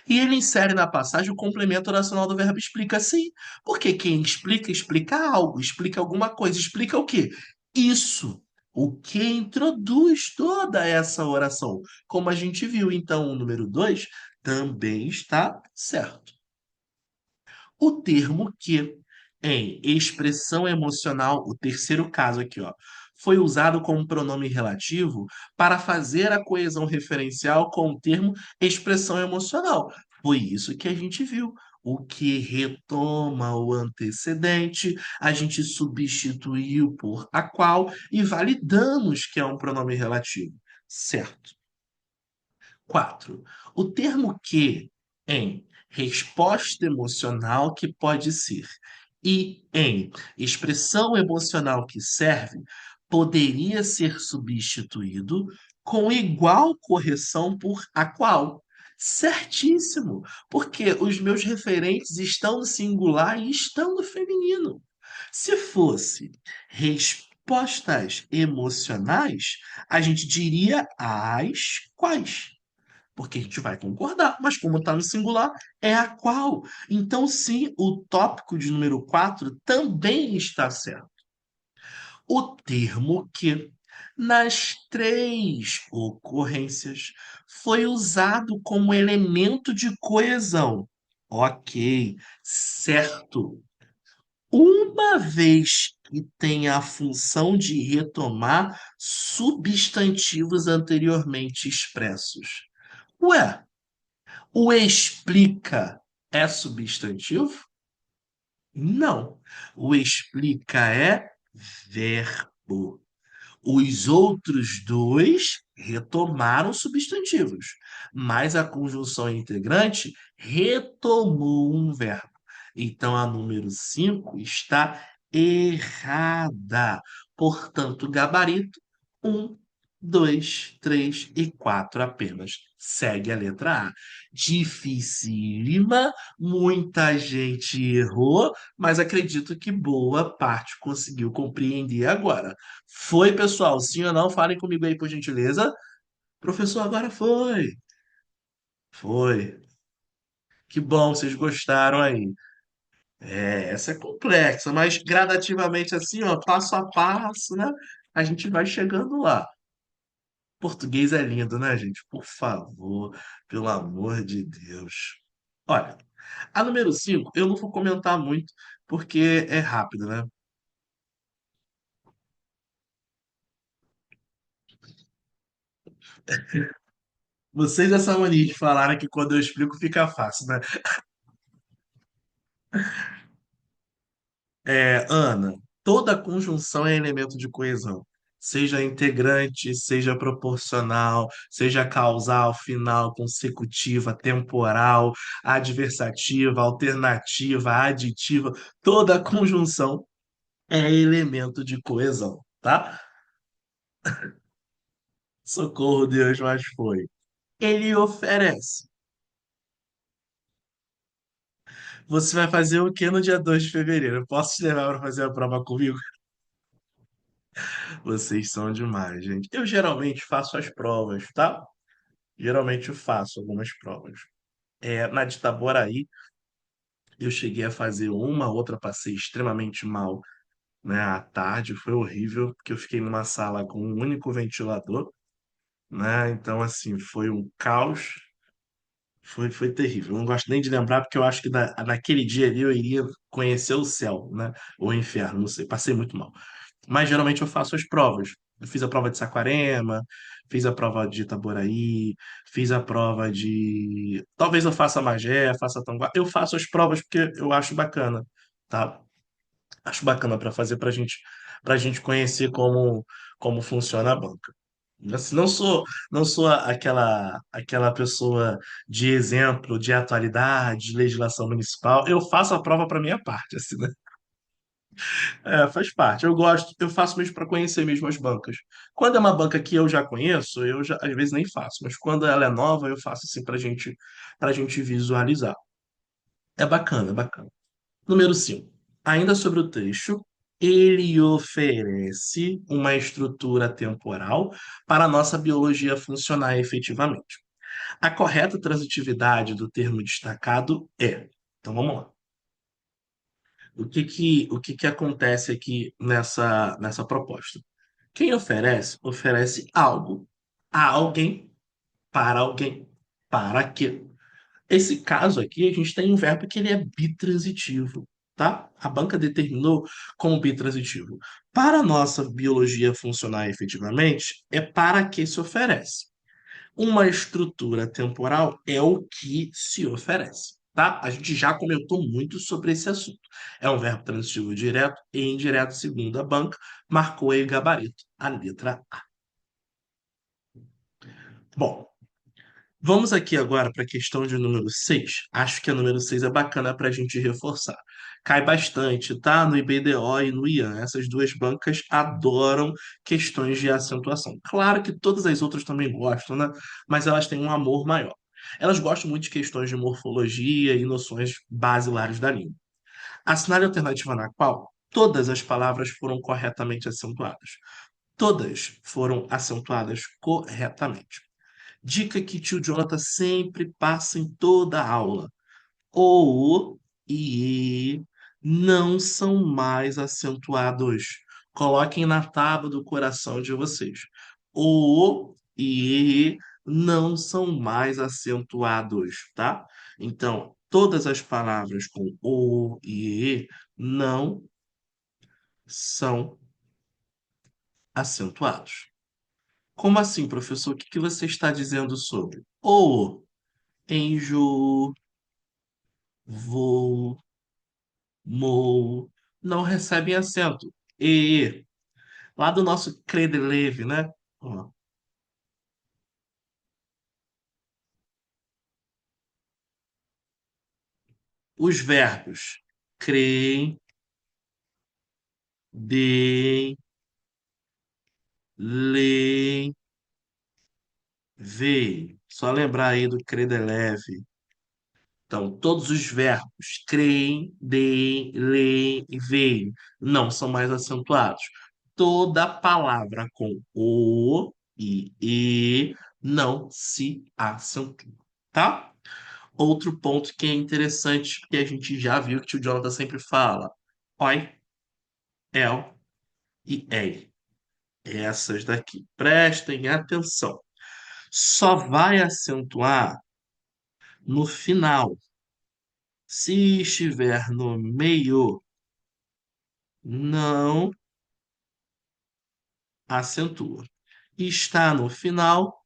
E ele insere na passagem o complemento oracional do verbo explica sim. Porque quem explica, explica algo, explica alguma coisa, explica o quê? Isso. O que introduz toda essa oração. Como a gente viu, então, o número 2 também está certo. O termo que, em expressão emocional, o terceiro caso aqui, ó, foi usado como pronome relativo para fazer a coesão referencial com o termo expressão emocional. Foi isso que a gente viu. O que retoma o antecedente, a gente substituiu por a qual e validamos que é um pronome relativo. Certo. 4. O termo que em resposta emocional que pode ser e em expressão emocional que serve poderia ser substituído com igual correção por a qual. Certíssimo, porque os meus referentes estão no singular e estão no feminino. Se fosse respostas emocionais, a gente diria as quais, porque a gente vai concordar, mas como está no singular, é a qual. Então, sim, o tópico de número 4 também está certo. O termo que, nas três ocorrências, foi usado como elemento de coesão. Ok, certo. Uma vez que tem a função de retomar substantivos anteriormente expressos. Ué, o explica é substantivo? Não. O explica é verbo. Os outros dois retomaram substantivos, mas a conjunção integrante retomou um verbo. Então a número 5 está errada. Portanto, gabarito um, 2, 3 e 4 apenas. Segue a letra A. Dificílima, muita gente errou, mas acredito que boa parte conseguiu compreender agora. Foi, pessoal? Sim ou não? Falem comigo aí, por gentileza. Professor, agora foi. Foi. Que bom, vocês gostaram aí. É, essa é complexa, mas gradativamente assim, ó, passo a passo, né? A gente vai chegando lá. Português é lindo, né, gente? Por favor, pelo amor de Deus. Olha, a número 5 eu não vou comentar muito, porque é rápido, né? Vocês dessa mania de falarem que quando eu explico fica fácil, né? É, Ana, toda conjunção é elemento de coesão. Seja integrante, seja proporcional, seja causal, final, consecutiva, temporal, adversativa, alternativa, aditiva, toda conjunção é elemento de coesão, tá? Socorro, Deus, mas foi. Ele oferece. Você vai fazer o que no dia 2 de fevereiro? Eu posso te levar para fazer a prova comigo? Vocês são demais, gente. Eu geralmente faço as provas, tá? Geralmente eu faço algumas provas. Na de Itaboraí, eu cheguei a fazer uma, outra passei extremamente mal, né? À tarde foi horrível, porque eu fiquei numa sala com um único ventilador, né? Então, assim, foi um caos. Foi terrível. Eu não gosto nem de lembrar, porque eu acho que naquele dia ali eu iria conhecer o céu, né? Ou o inferno, não sei. Passei muito mal. Mas geralmente eu faço as provas. Eu fiz a prova de Saquarema, fiz a prova de Itaboraí, fiz a prova de. Talvez eu faça Magé, faça Tanguá. Eu faço as provas porque eu acho bacana, tá? Acho bacana para fazer para gente conhecer como funciona a banca. Assim, não sou aquela pessoa de exemplo, de atualidade, de legislação municipal. Eu faço a prova para minha parte, assim, né? Faz parte. Eu gosto, eu faço mesmo para conhecer mesmo as bancas. Quando é uma banca que eu já conheço, eu já às vezes nem faço, mas quando ela é nova, eu faço assim para gente visualizar. É bacana, é bacana. Número 5. Ainda sobre o trecho, ele oferece uma estrutura temporal para a nossa biologia funcionar efetivamente. A correta transitividade do termo destacado é. Então vamos lá. O que que acontece aqui nessa proposta? Quem oferece, oferece algo a alguém, para alguém, para quê? Esse caso aqui, a gente tem um verbo que ele é bitransitivo, tá? A banca determinou como bitransitivo. Para a nossa biologia funcionar efetivamente, é para que se oferece. Uma estrutura temporal é o que se oferece, tá? A gente já comentou muito sobre esse assunto. É um verbo transitivo direto e indireto, segundo a banca, marcou aí o gabarito, a letra A. Bom, vamos aqui agora para a questão de número 6. Acho que a número 6 é bacana para a gente reforçar. Cai bastante, tá? No IBDO e no IAN. Essas duas bancas adoram questões de acentuação. Claro que todas as outras também gostam, né? Mas elas têm um amor maior. Elas gostam muito de questões de morfologia e noções basilares da língua. Assinale a alternativa na qual todas as palavras foram corretamente acentuadas. Todas foram acentuadas corretamente. Dica que tio Jonathan sempre passa em toda a aula. O e E não são mais acentuados. Coloquem na tábua do coração de vocês. O e E não são mais acentuados, tá? Então, todas as palavras com o e E não são acentuados. Como assim, professor? O que que você está dizendo sobre? O enjoo, vou, mou, não recebem acento. E, lá do nosso credeleve, né? Ó, os verbos creem, deem, leem, veem. Só lembrar aí do credeleve. Então, todos os verbos creem, deem, leem e veem não são mais acentuados. Toda palavra com o e não se acentua, tá? Outro ponto que é interessante, que a gente já viu que o tio Jonathan sempre fala: oi, el e ei. Essas daqui. Prestem atenção. Só vai acentuar no final. Se estiver no meio, não acentua. Está no final,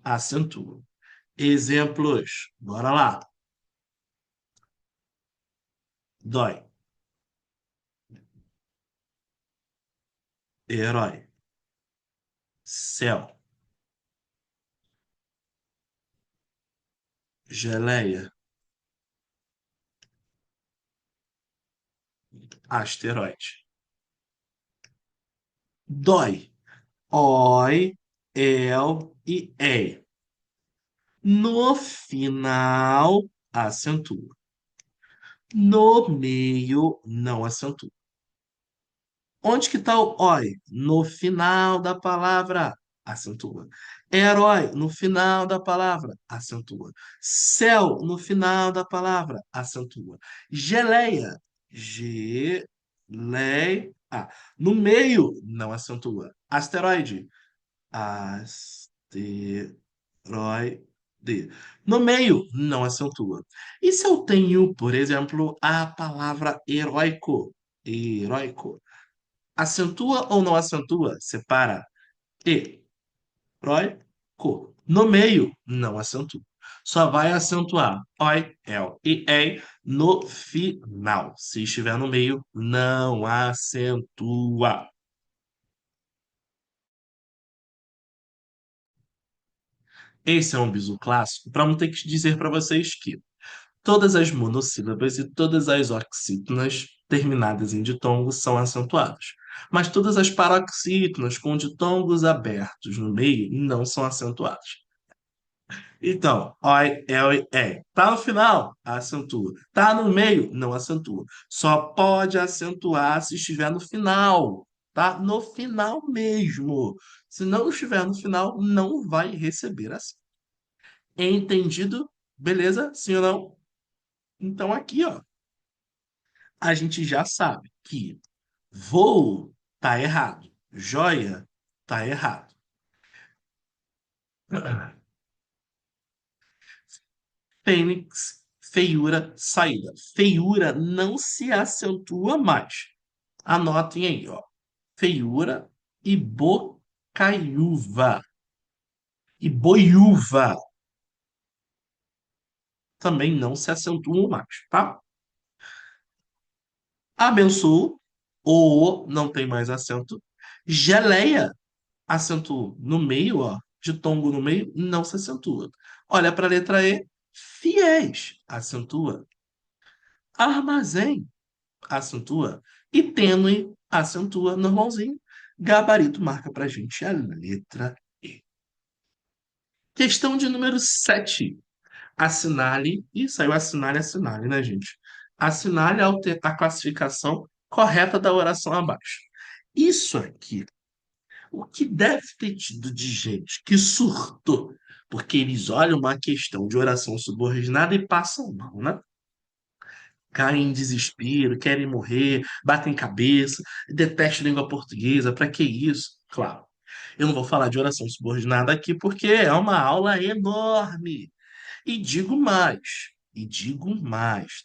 acentua. Exemplos. Bora lá. Dói. Herói. Céu. Geleia. Asteroide. Dói. Oi, el e ei. No final, acentua. No meio, não acentua. Onde que está o oi? No final da palavra, acentua. Herói, no final da palavra, acentua. Céu, no final da palavra, acentua. Geleia, geleia. No meio, não acentua. Asteroide, asteroide. No meio, não acentua. E se eu tenho, por exemplo, a palavra heróico? Heróico. Acentua ou não acentua? Separa. Heróico. No meio, não acentua. Só vai acentuar oi, el e ei no final. Se estiver no meio, não acentua. Esse é um bizu clássico para não ter que dizer para vocês que todas as monossílabas e todas as oxítonas terminadas em ditongo são acentuadas. Mas todas as paroxítonas com ditongos abertos no meio não são acentuadas. Então, oi, el e é. Tá no final, acentua. Tá no meio, não acentua. Só pode acentuar se estiver no final. tá? No final mesmo. Se não estiver no final, não vai receber assim. Entendido? Beleza? Sim ou não? Então aqui, ó, a gente já sabe que voo tá errado, joia tá errado. Fênix, feiura, saída. Feiura não se acentua mais. Anotem aí, ó. Feiura e bocaiúva. E boiúva também não se acentuam mais, tá? Abençoo, o não tem mais acento. Geleia, acento no meio, ó, de tombo no meio, não se acentua. Olha para a letra E, fiéis, acentua. Armazém, acentua. E tênue, acentua normalzinho. Gabarito marca pra gente a letra E. Questão de número 7. Assinale, e saiu assinale, assinale, né, gente? Assinale a classificação correta da oração abaixo. Isso aqui, o que deve ter tido de gente que surtou, porque eles olham uma questão de oração subordinada e passam mal, né? Caem em desespero, querem morrer, batem cabeça, detestam língua portuguesa, para que isso? Claro. Eu não vou falar de oração subordinada aqui porque é uma aula enorme. E digo mais,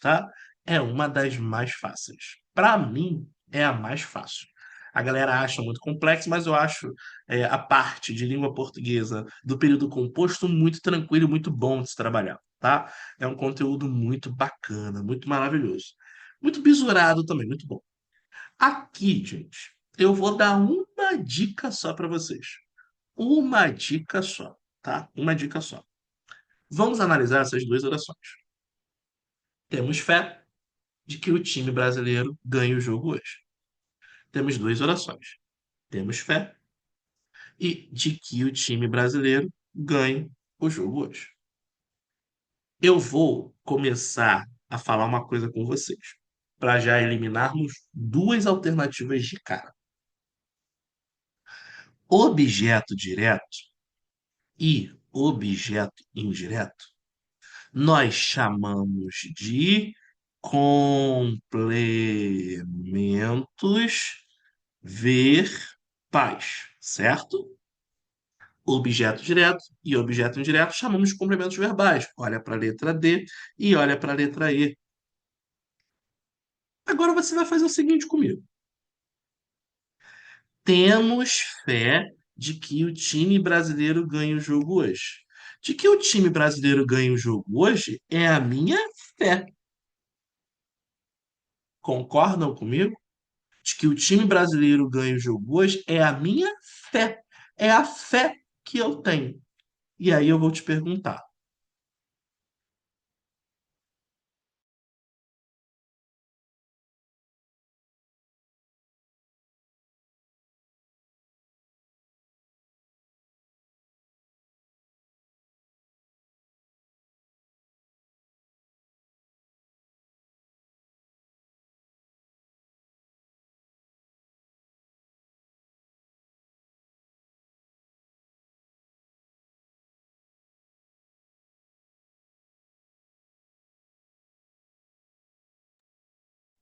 tá? É uma das mais fáceis. Para mim, é a mais fácil. A galera acha muito complexo, mas eu acho a parte de língua portuguesa do período composto muito tranquilo e muito bom de se trabalhar, tá? É um conteúdo muito bacana, muito maravilhoso. Muito bisurado também, muito bom. Aqui, gente, eu vou dar uma dica só para vocês. Uma dica só, tá? Uma dica só. Vamos analisar essas duas orações. Temos fé de que o time brasileiro ganhe o jogo hoje. Temos duas orações. Temos fé e de que o time brasileiro ganhe o jogo hoje. Eu vou começar a falar uma coisa com vocês, para já eliminarmos duas alternativas de cara. Objeto direto e objeto indireto, nós chamamos de complementos verbais, certo? Objeto direto e objeto indireto chamamos de complementos verbais. Olha para a letra D e olha para a letra E. Agora você vai fazer o seguinte comigo. Temos fé de que o time brasileiro ganhe o jogo hoje. De que o time brasileiro ganhe o jogo hoje é a minha fé. Concordam comigo? De que o time brasileiro ganhe o jogo hoje é a minha fé. É a fé que eu tenho. E aí eu vou te perguntar.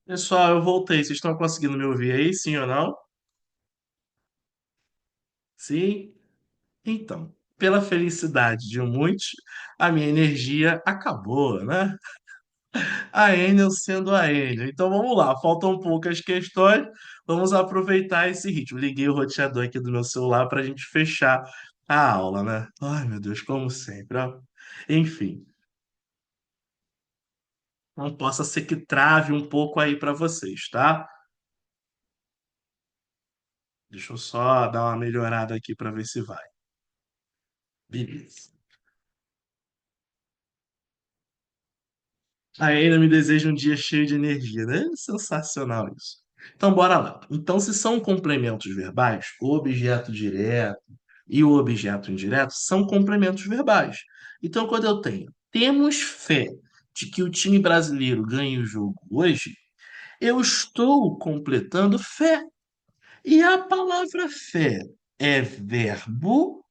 Pessoal, eu voltei. Vocês estão conseguindo me ouvir aí, sim ou não? Sim? Então, pela felicidade de muitos, a minha energia acabou, né? A Enel sendo a Enel. Então vamos lá, faltam poucas questões. Vamos aproveitar esse ritmo. Liguei o roteador aqui do meu celular para a gente fechar a aula, né? Ai, meu Deus, como sempre, ó. Enfim, não possa ser que trave um pouco aí para vocês, tá? Deixa eu só dar uma melhorada aqui para ver se vai. Beleza. A Ana me deseja um dia cheio de energia, né? Sensacional isso. Então, bora lá. Então, se são complementos verbais, o objeto direto e o objeto indireto são complementos verbais. Então, quando eu tenho temos fé de que o time brasileiro ganhe o jogo hoje, eu estou completando fé. E a palavra fé é verbo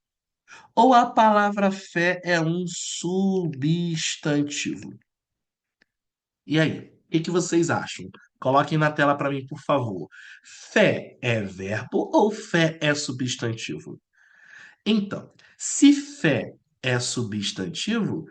ou a palavra fé é um substantivo? E aí, o que que vocês acham? Coloquem na tela para mim, por favor. Fé é verbo ou fé é substantivo? Então, se fé é substantivo,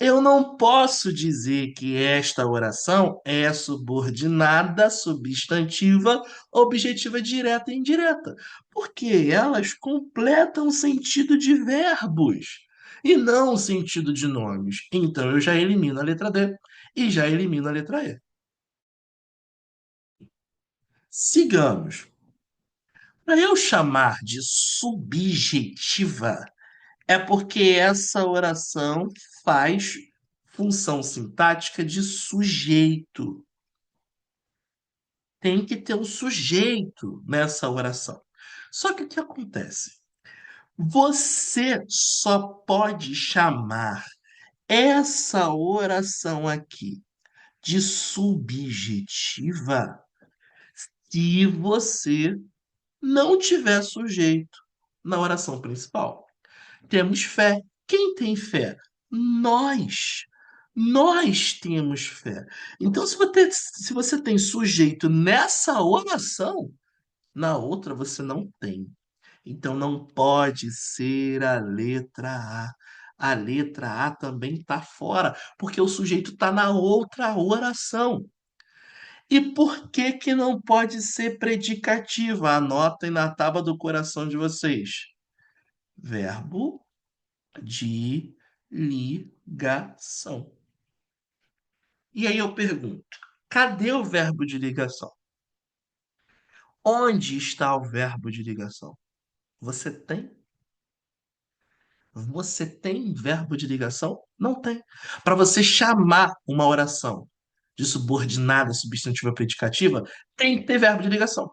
eu não posso dizer que esta oração é subordinada, substantiva, objetiva direta e indireta, porque elas completam o sentido de verbos e não o sentido de nomes. Então, eu já elimino a letra D e já elimino a letra E. Sigamos. Para eu chamar de subjetiva, é porque essa oração faz função sintática de sujeito. Tem que ter um sujeito nessa oração. Só que o que acontece? Você só pode chamar essa oração aqui de subjetiva se você não tiver sujeito na oração principal. Temos fé. Quem tem fé? Nós. Nós temos fé. Então, se você tem sujeito nessa oração, na outra você não tem. Então, não pode ser a letra A. A letra A também está fora, porque o sujeito está na outra oração. E por que que não pode ser predicativa? Anotem na tábua do coração de vocês. Verbo de ligação. E aí eu pergunto: cadê o verbo de ligação? Onde está o verbo de ligação? Você tem? Você tem verbo de ligação? Não tem. Para você chamar uma oração de subordinada, substantiva, predicativa, tem que ter verbo de ligação.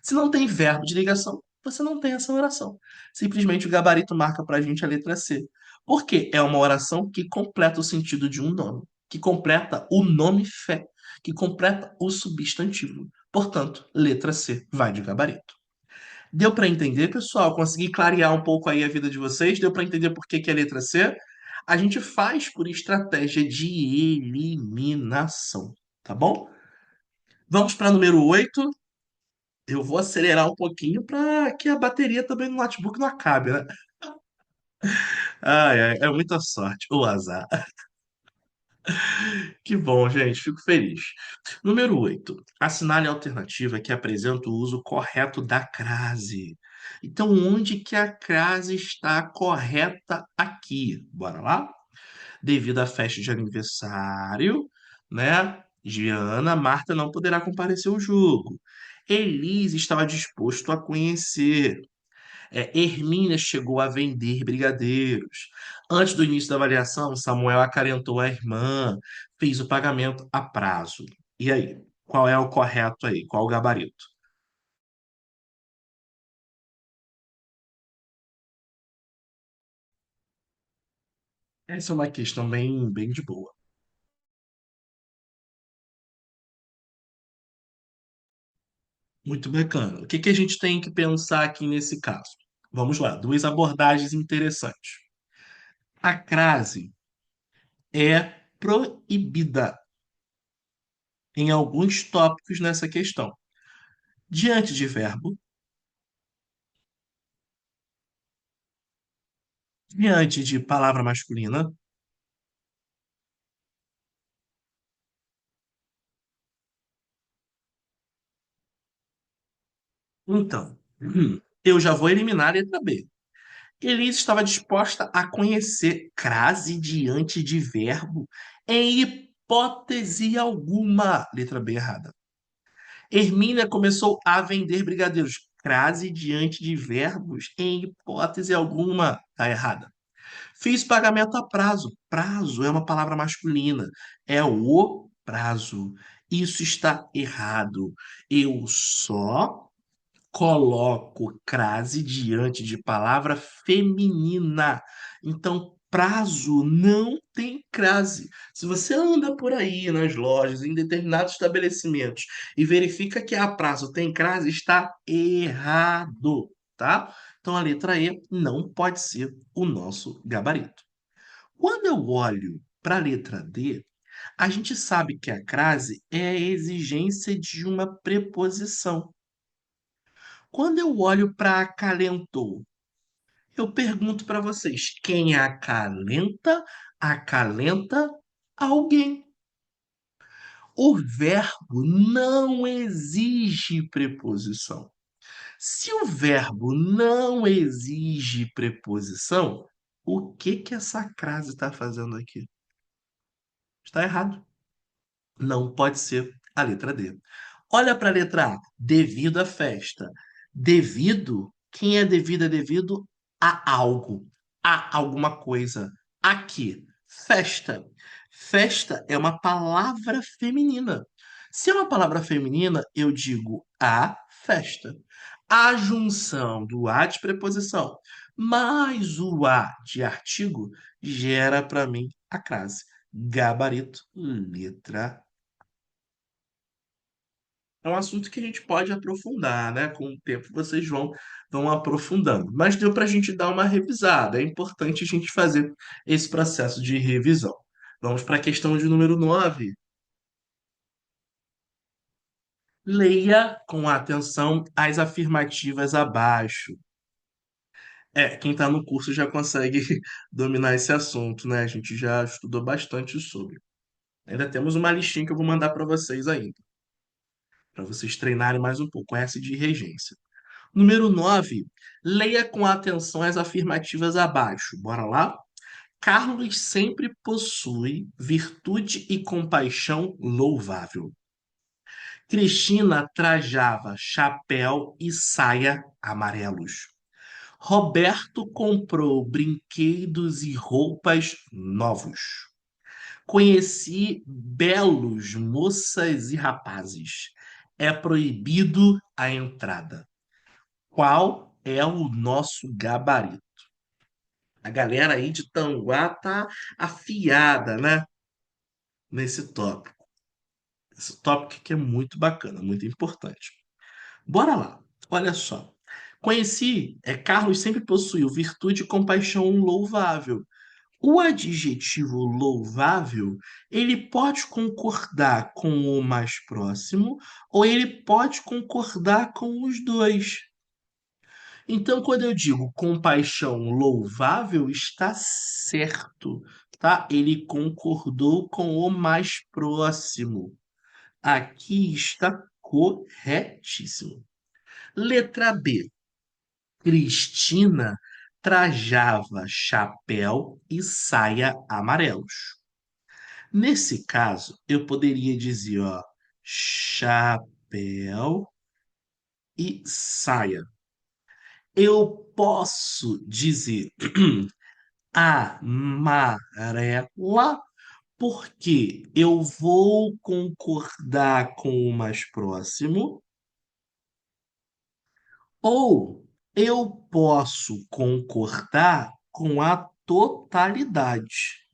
Se não tem verbo de ligação, você não tem essa oração. Simplesmente o gabarito marca para a gente a letra C. Porque é uma oração que completa o sentido de um nome, que completa o nome fé, que completa o substantivo. Portanto, letra C vai de gabarito. Deu para entender, pessoal? Consegui clarear um pouco aí a vida de vocês? Deu para entender por que que é letra C? A gente faz por estratégia de eliminação, tá bom? Vamos para número 8. Eu vou acelerar um pouquinho para que a bateria também no notebook não acabe, né? Ai, ai, é muita sorte, o azar. Que bom, gente, fico feliz. Número 8. Assinale a alternativa que apresenta o uso correto da crase. Então, onde que a crase está correta aqui? Bora lá? Devido à festa de aniversário, né? Giana, Marta não poderá comparecer ao jogo. Elise estava disposto a conhecer. Hermínia chegou a vender brigadeiros. Antes do início da avaliação, Samuel acarentou a irmã, fez o pagamento a prazo. E aí? Qual é o correto aí? Qual o gabarito? Essa é uma questão bem, bem de boa. Muito bacana. O que que a gente tem que pensar aqui nesse caso? Vamos lá, duas abordagens interessantes. A crase é proibida em alguns tópicos nessa questão. Diante de verbo, diante de palavra masculina. Então, eu já vou eliminar a letra B. Elise estava disposta a conhecer crase diante de verbo em hipótese alguma. Letra B errada. Hermínia começou a vender brigadeiros. Crase diante de verbos em hipótese alguma. Tá errada. Fiz pagamento a prazo. Prazo é uma palavra masculina. É o prazo. Isso está errado. Eu só coloco crase diante de palavra feminina. Então, prazo não tem crase. Se você anda por aí nas lojas, em determinados estabelecimentos e verifica que a prazo tem crase, está errado, tá? Então a letra E não pode ser o nosso gabarito. Quando eu olho para a letra D, a gente sabe que a crase é a exigência de uma preposição. Quando eu olho para acalentou, eu pergunto para vocês: quem acalenta, acalenta alguém. O verbo não exige preposição. Se o verbo não exige preposição, o que que essa crase está fazendo aqui? Está errado. Não pode ser a letra D. Olha para a letra A. Devido à festa. Devido, quem é devido é devido a algo, a alguma coisa. Aqui, festa. Festa é uma palavra feminina. Se é uma palavra feminina, eu digo a festa. A junção do a de preposição mais o a de artigo gera para mim a crase. Gabarito, letra. É um assunto que a gente pode aprofundar, né? Com o tempo vocês vão aprofundando. Mas deu para a gente dar uma revisada. É importante a gente fazer esse processo de revisão. Vamos para a questão de número 9. Leia com atenção as afirmativas abaixo. Quem está no curso já consegue dominar esse assunto, né? A gente já estudou bastante sobre. Ainda temos uma listinha que eu vou mandar para vocês ainda, para vocês treinarem mais um pouco. Essa de regência. Número 9. Leia com atenção as afirmativas abaixo. Bora lá? Carlos sempre possui virtude e compaixão louvável. Cristina trajava chapéu e saia amarelos. Roberto comprou brinquedos e roupas novos. Conheci belos moças e rapazes. É proibido a entrada. Qual é o nosso gabarito? A galera aí de Tanguá tá afiada, né? Nesse tópico. Esse tópico que é muito bacana, muito importante. Bora lá. Olha só. Carlos sempre possuiu virtude e compaixão louvável. O adjetivo louvável, ele pode concordar com o mais próximo ou ele pode concordar com os dois. Então, quando eu digo compaixão louvável, está certo, tá? Ele concordou com o mais próximo. Aqui está corretíssimo. Letra B. Cristina trajava chapéu e saia amarelos. Nesse caso, eu poderia dizer, ó, chapéu e saia. Eu posso dizer amarela, porque eu vou concordar com o mais próximo, ou eu posso concordar com a totalidade.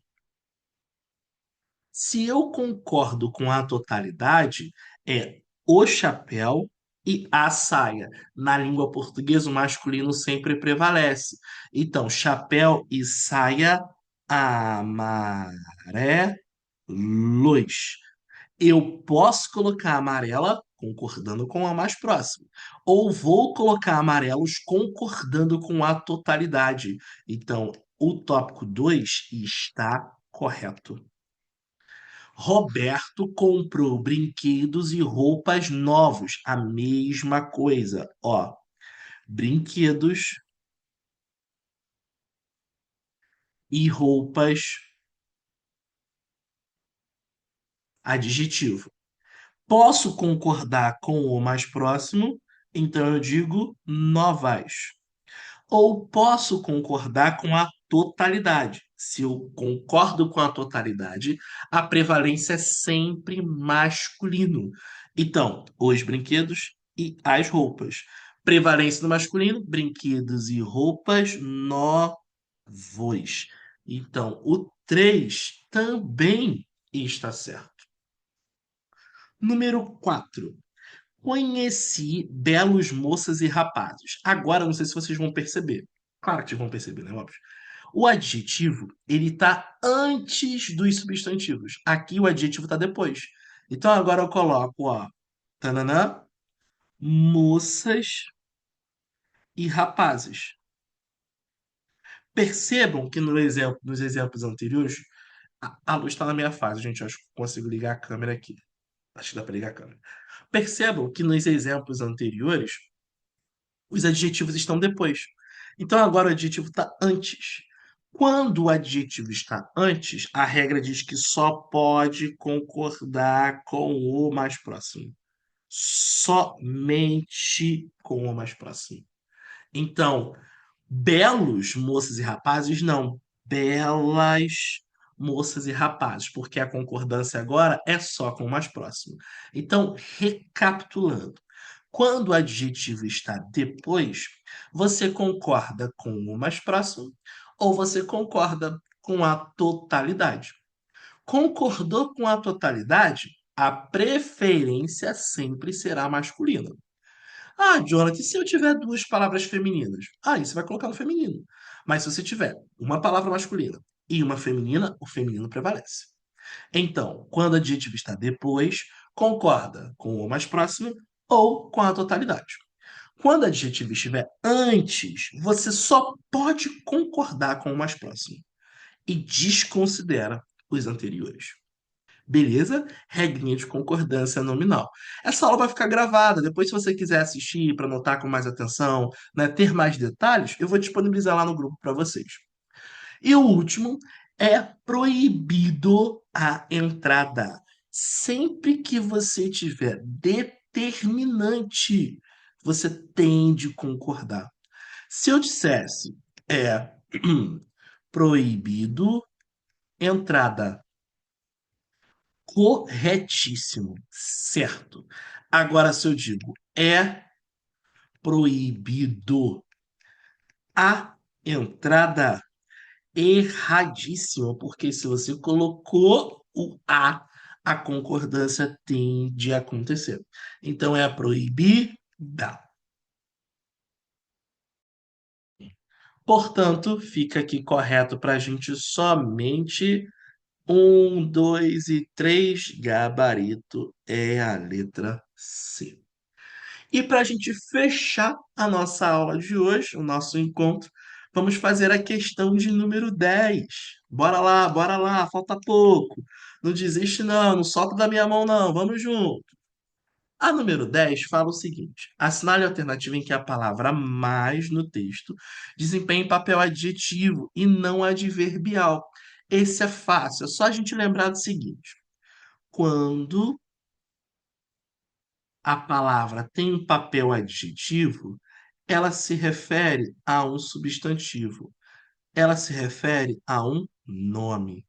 Se eu concordo com a totalidade, é o chapéu e a saia. Na língua portuguesa, o masculino sempre prevalece. Então, chapéu e saia amarelos. Eu posso colocar amarela concordando com a mais próxima, ou vou colocar amarelos concordando com a totalidade. Então, o tópico 2 está correto. Roberto comprou brinquedos e roupas novos. A mesma coisa. Ó, brinquedos e roupas, adjetivo. Posso concordar com o mais próximo, então eu digo novas. Ou posso concordar com a totalidade. Se eu concordo com a totalidade, a prevalência é sempre masculino. Então, os brinquedos e as roupas. Prevalência do masculino, brinquedos e roupas novos. Então, o 3 também está certo. Número 4. Conheci belos moças e rapazes. Agora, não sei se vocês vão perceber. Claro que vocês vão perceber, né? Óbvio. O adjetivo, ele tá antes dos substantivos. Aqui o adjetivo tá depois. Então agora eu coloco, ó, tananã, moças e rapazes. Percebam que no exemplo, nos exemplos anteriores, a luz está na minha face, gente. Eu acho que consigo ligar a câmera aqui. Acho que dá para ligar a câmera. Percebam que nos exemplos anteriores, os adjetivos estão depois. Então agora o adjetivo está antes. Quando o adjetivo está antes, a regra diz que só pode concordar com o mais próximo. Somente com o mais próximo. Então, belos moças e rapazes, não. Belas moças e rapazes, porque a concordância agora é só com o mais próximo. Então, recapitulando. Quando o adjetivo está depois, você concorda com o mais próximo ou você concorda com a totalidade. Concordou com a totalidade, a preferência sempre será masculina. Ah, Jonathan, e se eu tiver duas palavras femininas? Aí você vai colocar no feminino. Mas se você tiver uma palavra masculina e uma feminina, o feminino prevalece. Então, quando o adjetivo está depois, concorda com o mais próximo ou com a totalidade. Quando o adjetivo estiver antes, você só pode concordar com o mais próximo e desconsidera os anteriores. Beleza? Regrinha de concordância nominal. Essa aula vai ficar gravada. Depois, se você quiser assistir para notar com mais atenção, né, ter mais detalhes, eu vou disponibilizar lá no grupo para vocês. E o último é proibido a entrada. Sempre que você tiver determinante, você tem de concordar. Se eu dissesse é proibido entrada, corretíssimo, certo. Agora, se eu digo é proibido a entrada, erradíssimo, porque se você colocou o a concordância tem de acontecer. Então é proibida. Portanto, fica aqui correto para a gente somente um, dois e três. Gabarito é a letra C. E para a gente fechar a nossa aula de hoje, o nosso encontro, vamos fazer a questão de número 10. Bora lá, falta pouco. Não desiste, não, não solta da minha mão, não, vamos junto. A número 10 fala o seguinte: assinale a alternativa em que a palavra mais no texto desempenha papel adjetivo e não adverbial. Esse é fácil, é só a gente lembrar do seguinte: quando a palavra tem um papel adjetivo, ela se refere a um substantivo, ela se refere a um nome,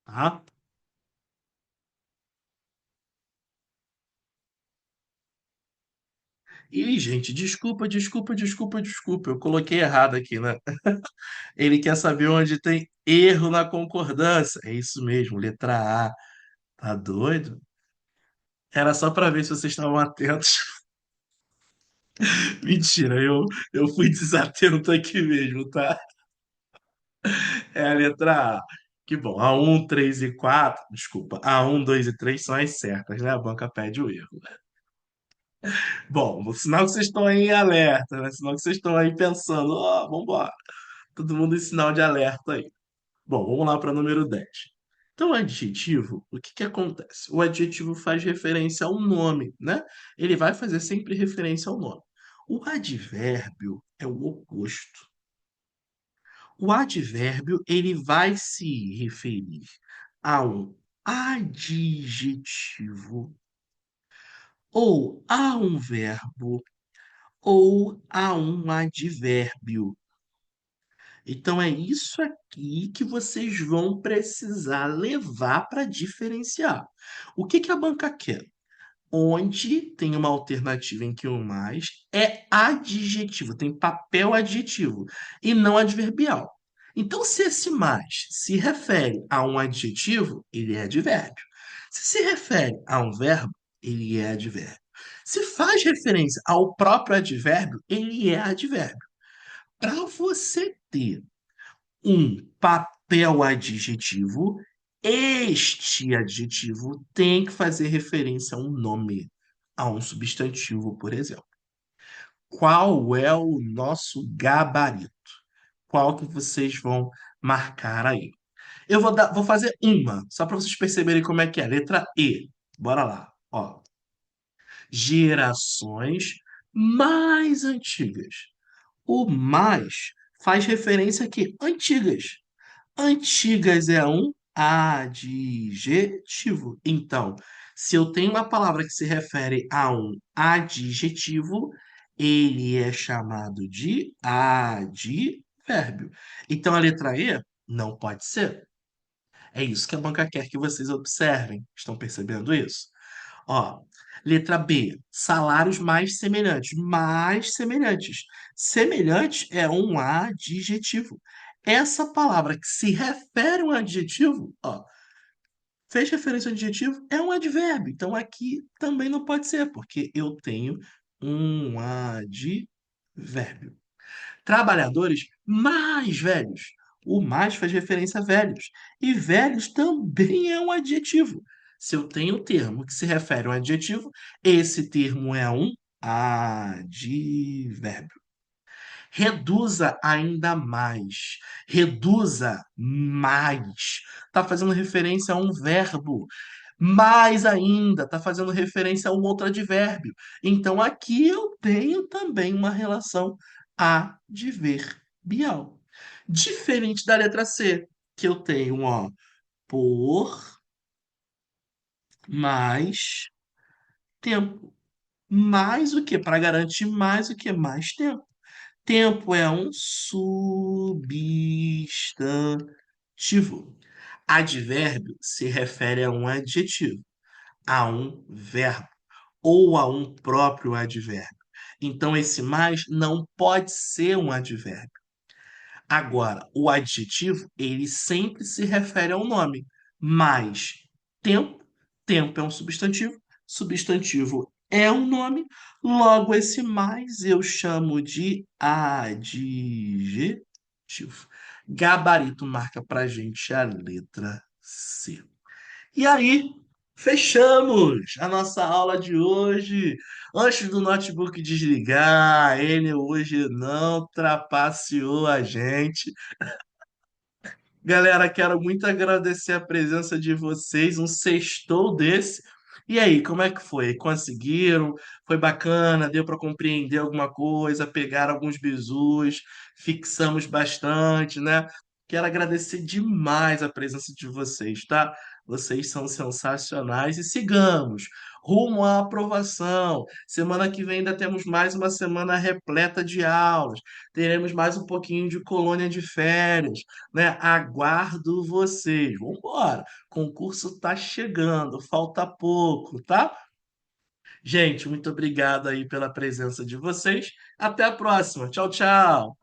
tá? E, gente, desculpa, eu coloquei errado aqui, né? Ele quer saber onde tem erro na concordância. É isso mesmo, letra A. Tá doido? Era só para ver se vocês estavam atentos. Mentira, eu fui desatento aqui mesmo, tá? É a letra A. Que bom, a um 3 e 4 desculpa, a um 2 e 3 são as certas, né? A banca pede o erro. Bom, o sinal que vocês estão aí em alerta, né? Sinal que vocês estão aí pensando, ó, vambora. Todo mundo em sinal de alerta aí. Bom, vamos lá para o número 10. Então, o adjetivo, o que que acontece? O adjetivo faz referência ao nome, né? Ele vai fazer sempre referência ao nome. O advérbio é o oposto. O advérbio, ele vai se referir a um adjetivo ou a um verbo ou a um advérbio. Então é isso aqui que vocês vão precisar levar para diferenciar. O que que a banca quer? onde tem uma alternativa em que o mais é adjetivo, tem papel adjetivo e não adverbial. Então, se esse mais se refere a um adjetivo, ele é advérbio. Se refere a um verbo, ele é advérbio. Se faz referência ao próprio advérbio, ele é advérbio. Para você ter um papel adjetivo, este adjetivo tem que fazer referência a um nome, a um substantivo, por exemplo. Qual é o nosso gabarito? Qual que vocês vão marcar aí? Vou fazer uma, só para vocês perceberem como é que é. Letra E. Bora lá. Ó, gerações mais antigas. O mais faz referência aqui, antigas. Antigas é um adjetivo. Então, se eu tenho uma palavra que se refere a um adjetivo, ele é chamado de advérbio. Então, a letra E não pode ser. É isso que a banca quer que vocês observem. Estão percebendo isso? Ó, letra B, salários mais semelhantes. Mais semelhantes. Semelhante é um adjetivo. Essa palavra que se refere a um adjetivo, ó, fez referência ao adjetivo, é um advérbio. Então aqui também não pode ser, porque eu tenho um advérbio. Trabalhadores mais velhos. O mais faz referência a velhos. E velhos também é um adjetivo. Se eu tenho um termo que se refere a um adjetivo, esse termo é um advérbio. Reduza ainda mais. Reduza mais. Está fazendo referência a um verbo. Mais ainda, está fazendo referência a um outro advérbio. Então, aqui eu tenho também uma relação adverbial. Diferente da letra C, que eu tenho, ó, por mais tempo. Mais o que? Para garantir mais o que? Mais tempo. Tempo é um substantivo. Advérbio se refere a um adjetivo, a um verbo ou a um próprio advérbio. Então, esse mais não pode ser um advérbio. Agora, o adjetivo, ele sempre se refere ao nome, mas tempo, tempo é um substantivo, substantivo é um nome, logo esse mais eu chamo de adjetivo. Gabarito marca pra gente a letra C. E aí, fechamos a nossa aula de hoje. Antes do notebook desligar, ele hoje não trapaceou a gente. Galera, quero muito agradecer a presença de vocês, um sextou desse. E aí, como é que foi? Conseguiram? Foi bacana? Deu para compreender alguma coisa? Pegaram alguns bizus? Fixamos bastante, né? Quero agradecer demais a presença de vocês, tá? Vocês são sensacionais e sigamos rumo à aprovação. Semana que vem ainda temos mais uma semana repleta de aulas. Teremos mais um pouquinho de colônia de férias, né? Aguardo vocês. Vamos embora. Concurso tá chegando, falta pouco, tá? Gente, muito obrigado aí pela presença de vocês. Até a próxima. Tchau, tchau.